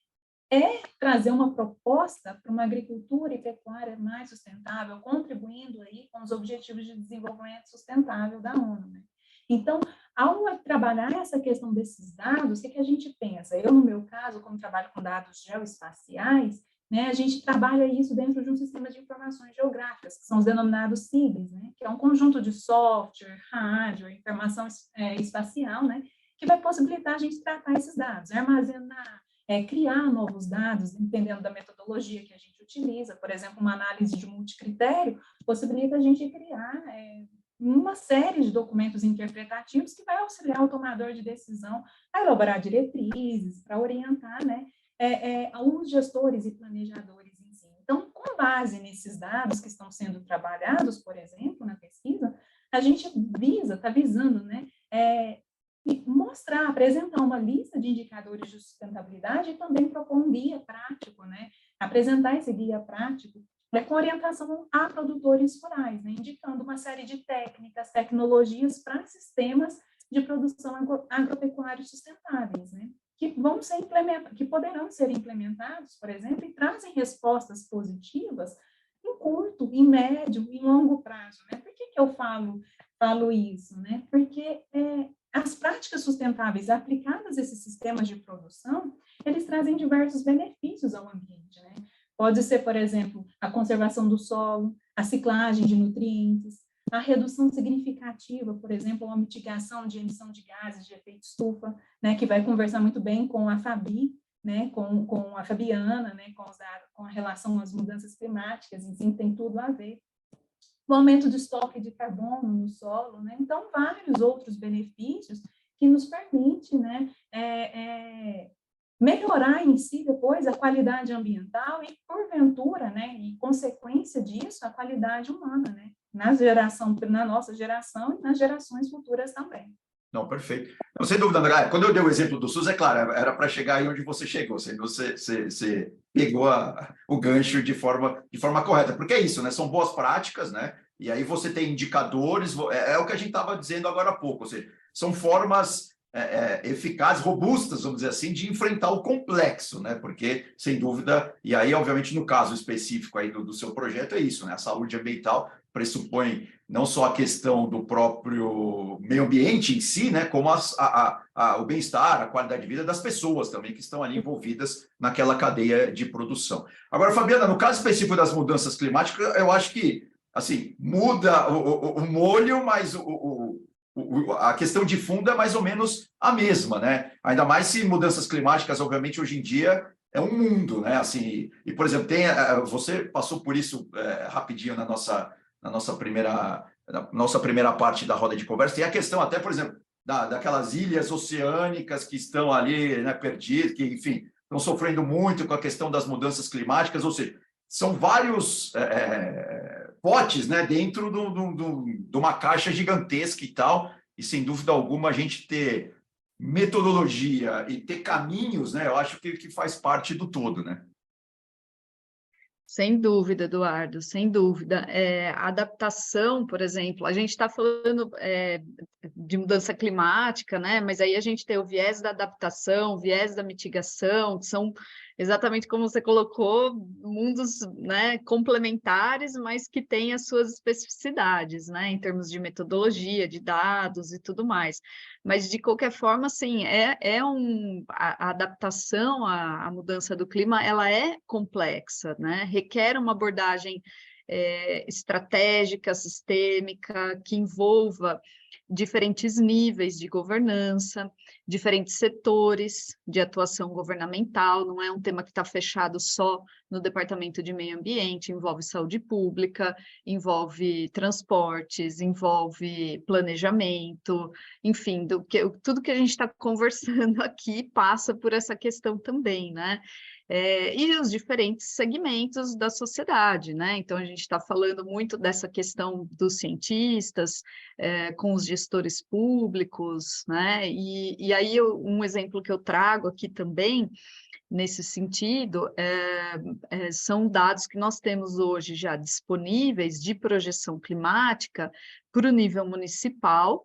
é trazer uma proposta para uma agricultura e pecuária mais sustentável, contribuindo aí com os Objetivos de Desenvolvimento Sustentável da ONU, né? Então, ao trabalhar essa questão desses dados, o que a gente pensa? Eu, no meu caso, como trabalho com dados geoespaciais, né, a gente trabalha isso dentro de um sistema de informações geográficas, que são os denominados CIBs, né, que é um conjunto de software, hardware, informação espacial, né, que vai possibilitar a gente tratar esses dados, armazenar, criar novos dados, dependendo da metodologia que a gente utiliza. Por exemplo, uma análise de multicritério possibilita a gente criar uma série de documentos interpretativos que vai auxiliar o tomador de decisão a elaborar diretrizes, para orientar, né, os gestores e planejadores em si. Então, com base nesses dados que estão sendo trabalhados, por exemplo, na pesquisa, a gente está visando, né, mostrar, apresentar uma lista de indicadores de sustentabilidade e também propor um guia prático, né, apresentar esse guia prático com orientação a produtores rurais, né, indicando uma série de técnicas, tecnologias para sistemas de produção agropecuários sustentáveis, né, que poderão ser implementados, por exemplo, e trazem respostas positivas em curto, em médio e longo prazo, né? Por que eu falo isso, né? Porque as práticas sustentáveis aplicadas a esses sistemas de produção, eles trazem diversos benefícios ao ambiente, né? Pode ser, por exemplo, a conservação do solo, a ciclagem de nutrientes, a redução significativa, por exemplo, a mitigação de emissão de gases de efeito estufa, né, que vai conversar muito bem com a Fabi, né, com a Fabiana, né, com a relação às mudanças climáticas, enfim, tem tudo a ver. O aumento do estoque de carbono no solo, né, então vários outros benefícios que nos permite, né, melhorar em si depois a qualidade ambiental e, porventura, né, e consequência disso, a qualidade humana, né, na nossa geração e nas gerações futuras também. Não, perfeito. Não, sem dúvida, André. Quando eu dei o exemplo do SUS, é claro, era para chegar aí onde você chegou. Você pegou o gancho de forma correta, porque é isso, né? São boas práticas, né? E aí você tem indicadores, é o que a gente estava dizendo agora há pouco, ou seja, são formas eficazes, robustas, vamos dizer assim, de enfrentar o complexo, né? Porque, sem dúvida, e aí, obviamente, no caso específico aí do seu projeto, é isso, né? A saúde ambiental pressupõe não só a questão do próprio meio ambiente em si, né, como o bem-estar, a qualidade de vida das pessoas também que estão ali envolvidas naquela cadeia de produção. Agora, Fabiana, no caso específico das mudanças climáticas, eu acho que, assim, muda o molho, mas a questão de fundo é mais ou menos a mesma, né? Ainda mais se mudanças climáticas, obviamente, hoje em dia é um mundo, né? Assim, e, por exemplo, você passou por isso rapidinho na nossa primeira parte da roda de conversa, tem a questão até, por exemplo, daquelas ilhas oceânicas que estão ali, né, perdidas, que, enfim, estão sofrendo muito com a questão das mudanças climáticas, ou seja, são vários potes, né, dentro de uma caixa gigantesca e tal, e sem dúvida alguma a gente ter metodologia e ter caminhos, né, eu acho que faz parte do todo, né? Sem dúvida, Eduardo, sem dúvida. A adaptação, por exemplo, a gente está falando de mudança climática, né? Mas aí a gente tem o viés da adaptação, o viés da mitigação, que são exatamente como você colocou, mundos, né, complementares, mas que têm as suas especificidades, né? Em termos de metodologia, de dados e tudo mais. Mas, de qualquer forma, assim, a adaptação à mudança do clima, ela é complexa, né? Requer uma abordagem estratégica, sistêmica, que envolva diferentes níveis de governança, diferentes setores de atuação governamental, não é um tema que está fechado só no Departamento de Meio Ambiente, envolve saúde pública, envolve transportes, envolve planejamento, enfim, tudo que a gente está conversando aqui passa por essa questão também, né? E os diferentes segmentos da sociedade, né? Então, a gente está falando muito dessa questão dos cientistas, com os gestores públicos, né? E aí, um exemplo que eu trago aqui também, nesse sentido, são dados que nós temos hoje já disponíveis de projeção climática para o nível municipal,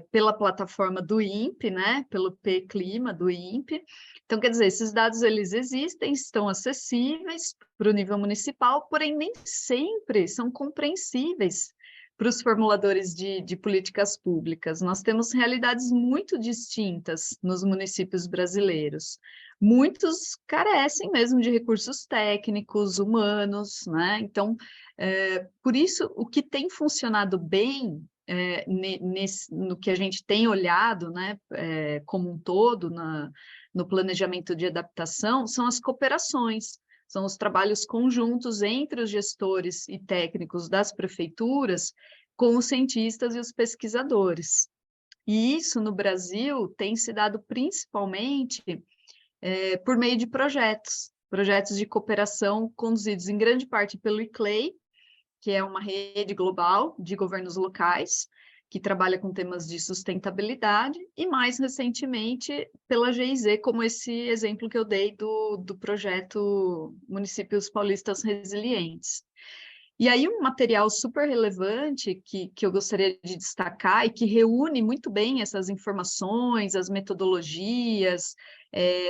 pela plataforma do INPE, né, pelo P-Clima do INPE. Então, quer dizer, esses dados eles existem, estão acessíveis para o nível municipal, porém nem sempre são compreensíveis para os formuladores de políticas públicas. Nós temos realidades muito distintas nos municípios brasileiros. Muitos carecem mesmo de recursos técnicos, humanos, né? Então, por isso, o que tem funcionado bem no que a gente tem olhado, né, como um todo, no planejamento de adaptação, são as cooperações, são os trabalhos conjuntos entre os gestores e técnicos das prefeituras, com os cientistas e os pesquisadores. E isso, no Brasil, tem se dado principalmente por meio de projetos de cooperação conduzidos em grande parte pelo ICLEI, que é uma rede global de governos locais, que trabalha com temas de sustentabilidade, e mais recentemente pela GIZ, como esse exemplo que eu dei do projeto Municípios Paulistas Resilientes. E aí um material super relevante que eu gostaria de destacar e que reúne muito bem essas informações, as metodologias,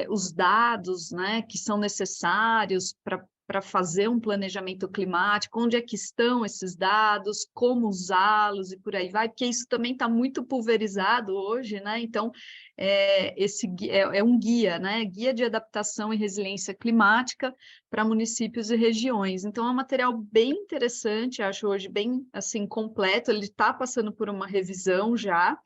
os dados, né, que são necessários para fazer um planejamento climático, onde é que estão esses dados, como usá-los e por aí vai, porque isso também está muito pulverizado hoje, né? Então, esse é um guia, né? Guia de adaptação e resiliência climática para municípios e regiões. Então, é um material bem interessante, acho hoje bem assim completo, ele está passando por uma revisão já,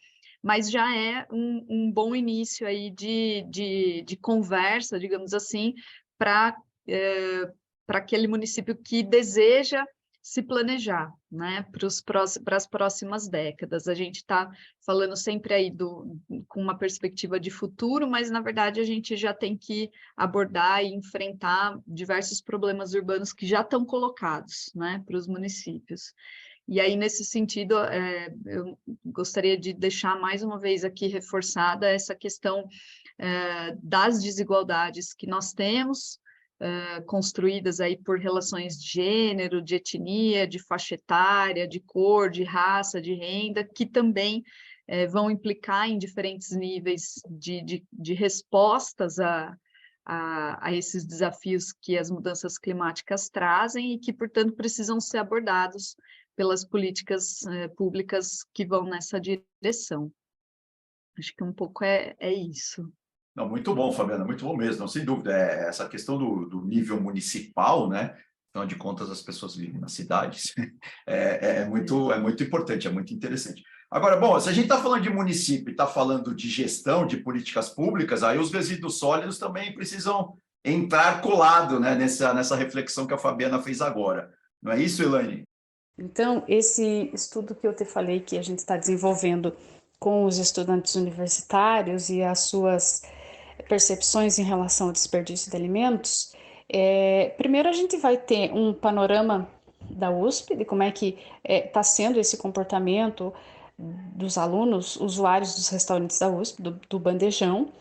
mas já é um bom início aí de conversa, digamos assim, para aquele município que deseja se planejar, né, para as próximas décadas. A gente está falando sempre aí com uma perspectiva de futuro, mas, na verdade, a gente já tem que abordar e enfrentar diversos problemas urbanos que já estão colocados, né, para os municípios. E aí, nesse sentido, eu gostaria de deixar mais uma vez aqui reforçada essa questão das desigualdades que nós temos, construídas aí por relações de gênero, de etnia, de faixa etária, de cor, de raça, de renda, que também vão implicar em diferentes níveis de respostas a esses desafios que as mudanças climáticas trazem e que, portanto, precisam ser abordados pelas políticas públicas que vão nessa direção. Acho que um pouco é isso. Não, muito bom, Fabiana, muito bom mesmo, não, sem dúvida. Essa questão do nível municipal, né? Afinal de contas, as pessoas vivem nas cidades. É muito importante, é muito interessante. Agora, bom, se a gente está falando de município e está falando de gestão de políticas públicas, aí os resíduos sólidos também precisam entrar colado, né, nessa reflexão que a Fabiana fez agora. Não é isso, Elaine? Então, esse estudo que eu te falei que a gente está desenvolvendo com os estudantes universitários e as suas percepções em relação ao desperdício de alimentos, primeiro a gente vai ter um panorama da USP, de como é que está sendo esse comportamento dos alunos, usuários dos restaurantes da USP, do bandejão,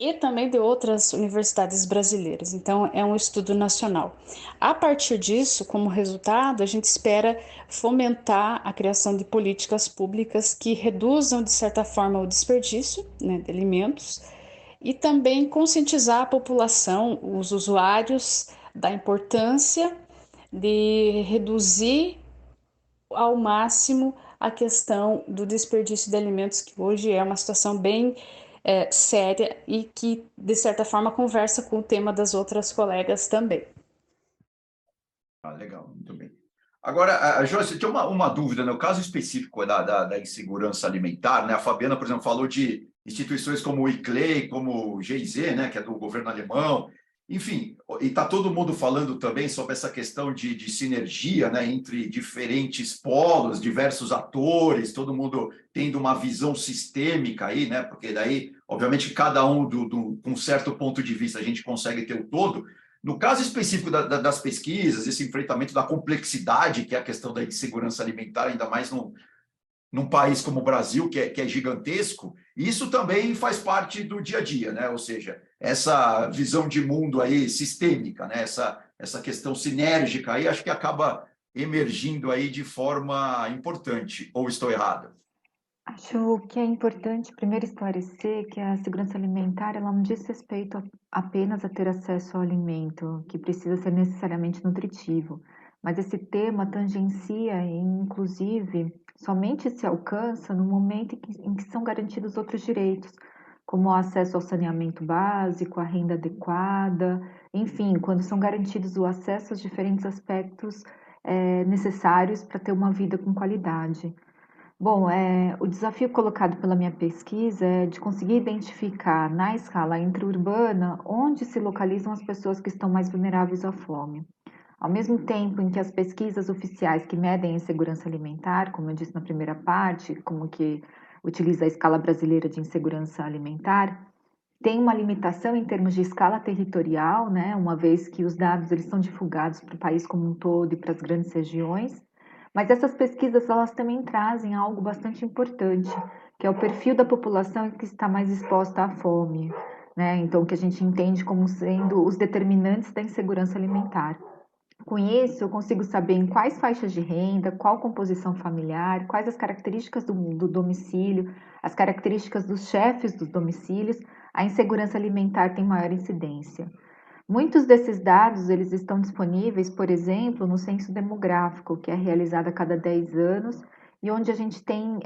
e também de outras universidades brasileiras. Então, é um estudo nacional. A partir disso, como resultado, a gente espera fomentar a criação de políticas públicas que reduzam, de certa forma, o desperdício, né, de alimentos, e também conscientizar a população, os usuários, da importância de reduzir ao máximo a questão do desperdício de alimentos, que hoje é uma situação bem séria e que, de certa forma, conversa com o tema das outras colegas também. Legal, muito bem. Agora, Joyce, tem uma dúvida, no caso específico da insegurança alimentar, né? A Fabiana, por exemplo, falou de instituições como o ICLEI, como o GIZ, né, que é do governo alemão, enfim, e está todo mundo falando também sobre essa questão de sinergia, né, entre diferentes polos, diversos atores, todo mundo tendo uma visão sistêmica aí, né, porque daí, obviamente, cada um com um certo ponto de vista a gente consegue ter o todo. No caso específico das pesquisas, esse enfrentamento da complexidade, que é a questão da insegurança alimentar, ainda mais num país como o Brasil, que é gigantesco, isso também faz parte do dia a dia, né? Ou seja, essa visão de mundo aí sistêmica, né? Essa questão sinérgica aí, acho que acaba emergindo aí de forma importante, ou estou errado? Acho que é importante primeiro esclarecer que a segurança alimentar ela não diz respeito apenas a ter acesso ao alimento, que precisa ser necessariamente nutritivo, mas esse tema tangencia e, inclusive, somente se alcança no momento em que são garantidos outros direitos, como o acesso ao saneamento básico, a renda adequada, enfim, quando são garantidos o acesso aos diferentes aspectos necessários para ter uma vida com qualidade. Bom, o desafio colocado pela minha pesquisa é de conseguir identificar na escala intraurbana onde se localizam as pessoas que estão mais vulneráveis à fome. Ao mesmo tempo em que as pesquisas oficiais que medem a insegurança alimentar, como eu disse na primeira parte, como que utiliza a escala brasileira de insegurança alimentar, tem uma limitação em termos de escala territorial, né, uma vez que os dados eles são divulgados para o país como um todo e para as grandes regiões, mas essas pesquisas elas também trazem algo bastante importante, que é o perfil da população que está mais exposta à fome, né, então que a gente entende como sendo os determinantes da insegurança alimentar. Com isso, eu consigo saber em quais faixas de renda, qual composição familiar, quais as características do domicílio, as características dos chefes dos domicílios, a insegurança alimentar tem maior incidência. Muitos desses dados eles estão disponíveis, por exemplo, no censo demográfico, que é realizado a cada 10 anos, e onde a gente tem,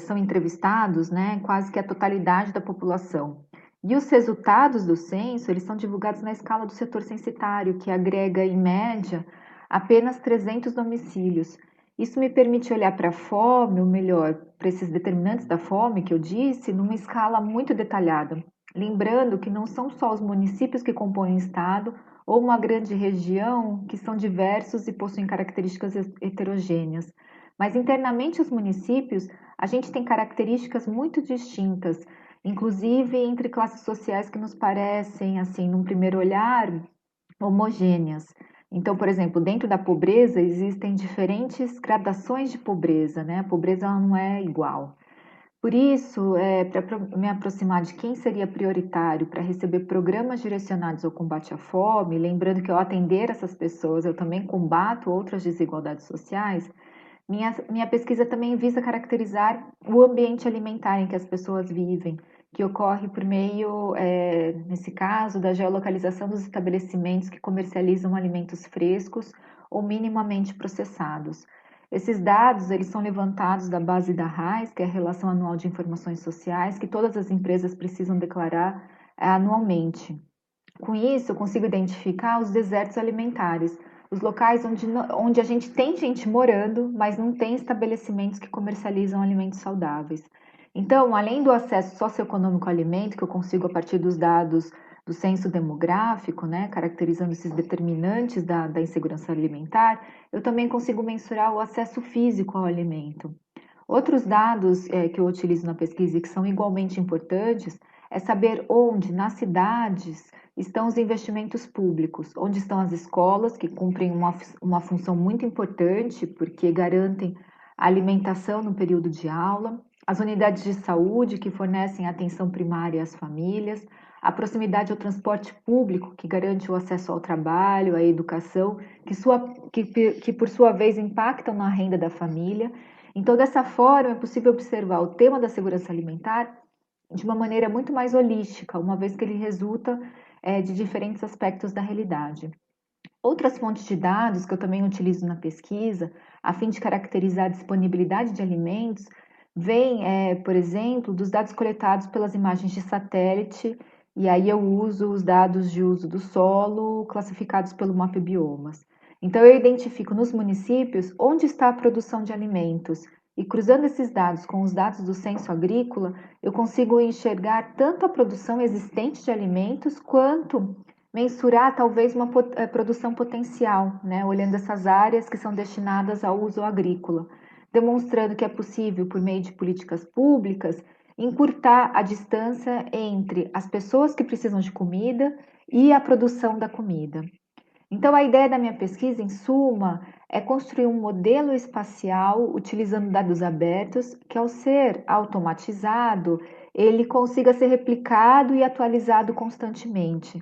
são entrevistados, né, quase que a totalidade da população. E os resultados do censo, eles são divulgados na escala do setor censitário, que agrega, em média, apenas 300 domicílios. Isso me permite olhar para a fome, ou melhor, para esses determinantes da fome que eu disse, numa escala muito detalhada. Lembrando que não são só os municípios que compõem o estado ou uma grande região que são diversos e possuem características heterogêneas, mas internamente os municípios, a gente tem características muito distintas, inclusive entre classes sociais que nos parecem, assim, num primeiro olhar, homogêneas. Então, por exemplo, dentro da pobreza existem diferentes gradações de pobreza, né? A pobreza ela não é igual. Por isso, para me aproximar de quem seria prioritário para receber programas direcionados ao combate à fome, lembrando que ao atender essas pessoas eu também combato outras desigualdades sociais, minha pesquisa também visa caracterizar o ambiente alimentar em que as pessoas vivem, que ocorre por meio, nesse caso, da geolocalização dos estabelecimentos que comercializam alimentos frescos ou minimamente processados. Esses dados eles são levantados da base da RAIS, que é a Relação Anual de Informações Sociais, que todas as empresas precisam declarar anualmente. Com isso, eu consigo identificar os desertos alimentares, os locais onde a gente tem gente morando, mas não tem estabelecimentos que comercializam alimentos saudáveis. Então, além do acesso socioeconômico ao alimento, que eu consigo a partir dos dados do censo demográfico, né, caracterizando esses determinantes da insegurança alimentar, eu também consigo mensurar o acesso físico ao alimento. Outros dados que eu utilizo na pesquisa e que são igualmente importantes é saber onde, nas cidades, estão os investimentos públicos, onde estão as escolas, que cumprem uma função muito importante, porque garantem a alimentação no período de aula, as unidades de saúde, que fornecem atenção primária às famílias, a proximidade ao transporte público, que garante o acesso ao trabalho, à educação, que por sua vez impactam na renda da família. Então, dessa forma, é possível observar o tema da segurança alimentar de uma maneira muito mais holística, uma vez que ele resulta de diferentes aspectos da realidade. Outras fontes de dados que eu também utilizo na pesquisa, a fim de caracterizar a disponibilidade de alimentos, vêm, por exemplo, dos dados coletados pelas imagens de satélite, e aí eu uso os dados de uso do solo, classificados pelo Map Biomas. Então, eu identifico nos municípios onde está a produção de alimentos, e cruzando esses dados com os dados do censo agrícola, eu consigo enxergar tanto a produção existente de alimentos, quanto mensurar talvez uma produção potencial, né? Olhando essas áreas que são destinadas ao uso agrícola, demonstrando que é possível, por meio de políticas públicas, encurtar a distância entre as pessoas que precisam de comida e a produção da comida. Então, a ideia da minha pesquisa, em suma, é construir um modelo espacial utilizando dados abertos, que ao ser automatizado, ele consiga ser replicado e atualizado constantemente,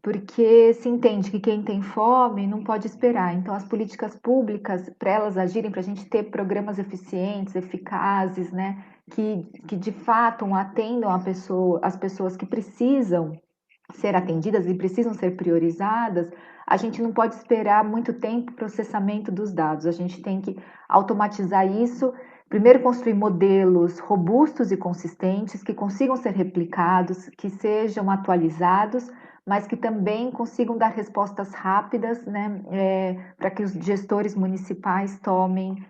porque se entende que quem tem fome não pode esperar. Então, as políticas públicas, para elas agirem, para a gente ter programas eficientes, eficazes, né, que de fato atendam as pessoas que precisam ser atendidas e precisam ser priorizadas, a gente não pode esperar muito tempo o processamento dos dados. A gente tem que automatizar isso, primeiro construir modelos robustos e consistentes que consigam ser replicados, que sejam atualizados, mas que também consigam dar respostas rápidas, né, para que os gestores municipais tomem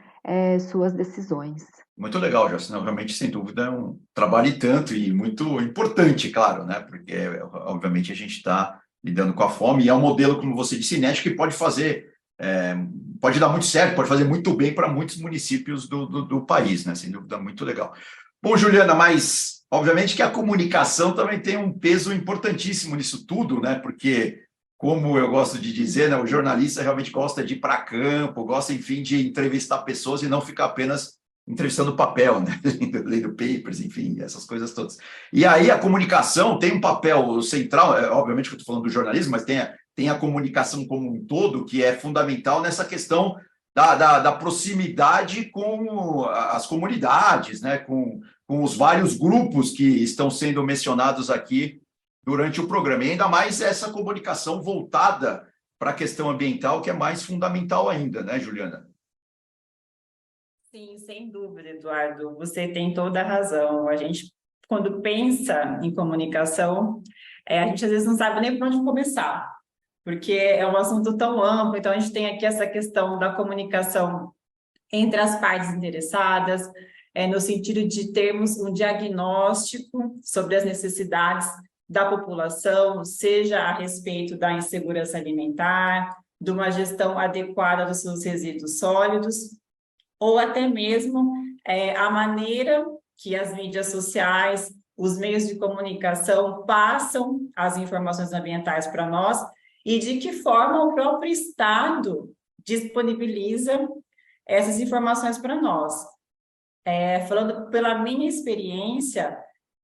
suas decisões. Muito legal, Jacina. Realmente, sem dúvida, é um trabalho e tanto e muito importante, claro, né? Porque, obviamente, a gente está lidando com a fome, e é um modelo, como você disse, inédito, que pode fazer, pode dar muito certo, pode fazer muito bem para muitos municípios do país, né? Sem dúvida, muito legal. Bom, Juliana, mas obviamente que a comunicação também tem um peso importantíssimo nisso tudo, né? Porque, como eu gosto de dizer, né, o jornalista realmente gosta de ir para campo, gosta, enfim, de entrevistar pessoas e não ficar apenas entrevistando papel, né? Lendo papers, enfim, essas coisas todas. E aí a comunicação tem um papel central, obviamente que eu estou falando do jornalismo, mas tem a comunicação como um todo, que é fundamental nessa questão da proximidade com as comunidades, né? Com os vários grupos que estão sendo mencionados aqui durante o programa. E ainda mais essa comunicação voltada para a questão ambiental, que é mais fundamental ainda, né, Juliana? Sim, sem dúvida, Eduardo. Você tem toda a razão. A gente, quando pensa em comunicação, a gente às vezes não sabe nem por onde começar, porque é um assunto tão amplo. Então, a gente tem aqui essa questão da comunicação entre as partes interessadas, no sentido de termos um diagnóstico sobre as necessidades da população, seja a respeito da insegurança alimentar, de uma gestão adequada dos seus resíduos sólidos, ou até mesmo a maneira que as mídias sociais, os meios de comunicação passam as informações ambientais para nós e de que forma o próprio Estado disponibiliza essas informações para nós. Falando pela minha experiência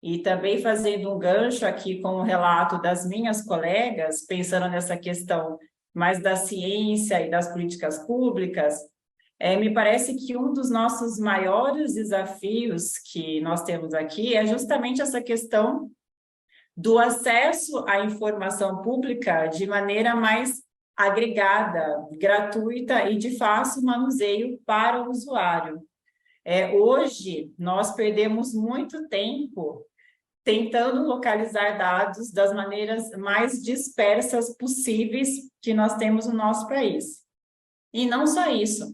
e também fazendo um gancho aqui com o relato das minhas colegas, pensando nessa questão mais da ciência e das políticas públicas, me parece que um dos nossos maiores desafios que nós temos aqui é justamente essa questão do acesso à informação pública de maneira mais agregada, gratuita e de fácil manuseio para o usuário. Hoje, nós perdemos muito tempo tentando localizar dados das maneiras mais dispersas possíveis que nós temos no nosso país. E não só isso,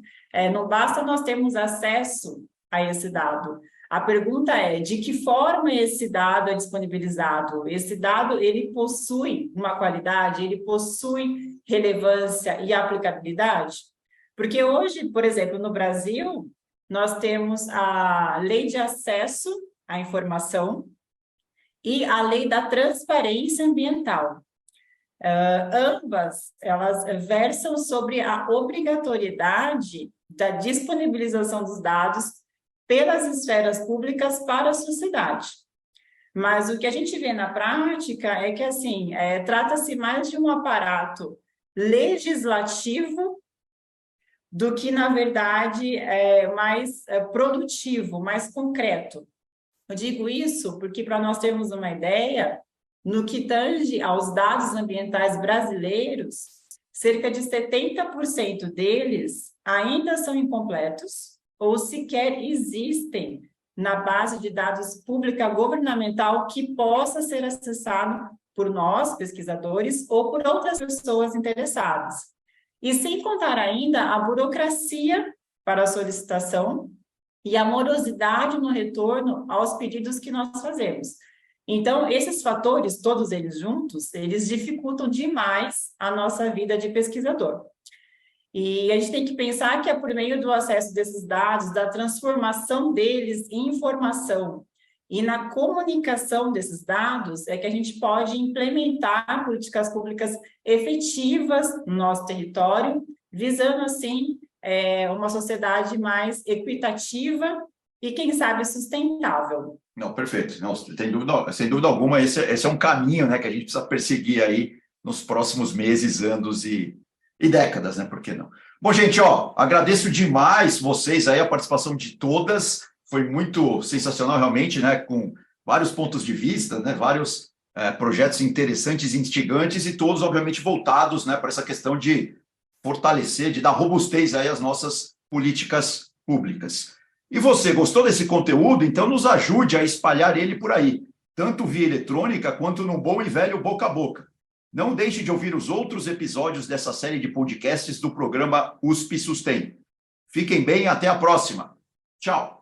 não basta nós termos acesso a esse dado. A pergunta é, de que forma esse dado é disponibilizado? Esse dado, ele possui uma qualidade, ele possui relevância e aplicabilidade? Porque hoje, por exemplo, no Brasil, nós temos a Lei de Acesso à Informação e a Lei da Transparência Ambiental. Ambas, elas versam sobre a obrigatoriedade da disponibilização dos dados pelas esferas públicas para a sociedade. Mas o que a gente vê na prática é que, assim, trata-se mais de um aparato legislativo do que, na verdade, mais produtivo, mais concreto. Eu digo isso porque, para nós termos uma ideia, no que tange aos dados ambientais brasileiros, cerca de 70% deles ainda são incompletos ou sequer existem na base de dados pública governamental que possa ser acessado por nós, pesquisadores, ou por outras pessoas interessadas. E sem contar ainda a burocracia para a solicitação e a morosidade no retorno aos pedidos que nós fazemos. Então, esses fatores, todos eles juntos, eles dificultam demais a nossa vida de pesquisador. E a gente tem que pensar que é por meio do acesso desses dados, da transformação deles em informação e na comunicação desses dados, é que a gente pode implementar políticas públicas efetivas no nosso território, visando, assim, uma sociedade mais equitativa e, quem sabe, sustentável. Não, perfeito. Não, sem dúvida alguma, esse é um caminho, né, que a gente precisa perseguir aí nos próximos meses, anos e décadas, né? Por que não? Bom, gente, agradeço demais vocês aí, a participação de todas. Foi muito sensacional, realmente, né? Com vários pontos de vista, né? Vários projetos interessantes e instigantes e todos, obviamente, voltados, né, para essa questão de fortalecer, de dar robustez aí às nossas políticas públicas. E você, gostou desse conteúdo? Então nos ajude a espalhar ele por aí, tanto via eletrônica quanto no bom e velho boca a boca. Não deixe de ouvir os outros episódios dessa série de podcasts do programa USP Sustem. Fiquem bem, até a próxima. Tchau!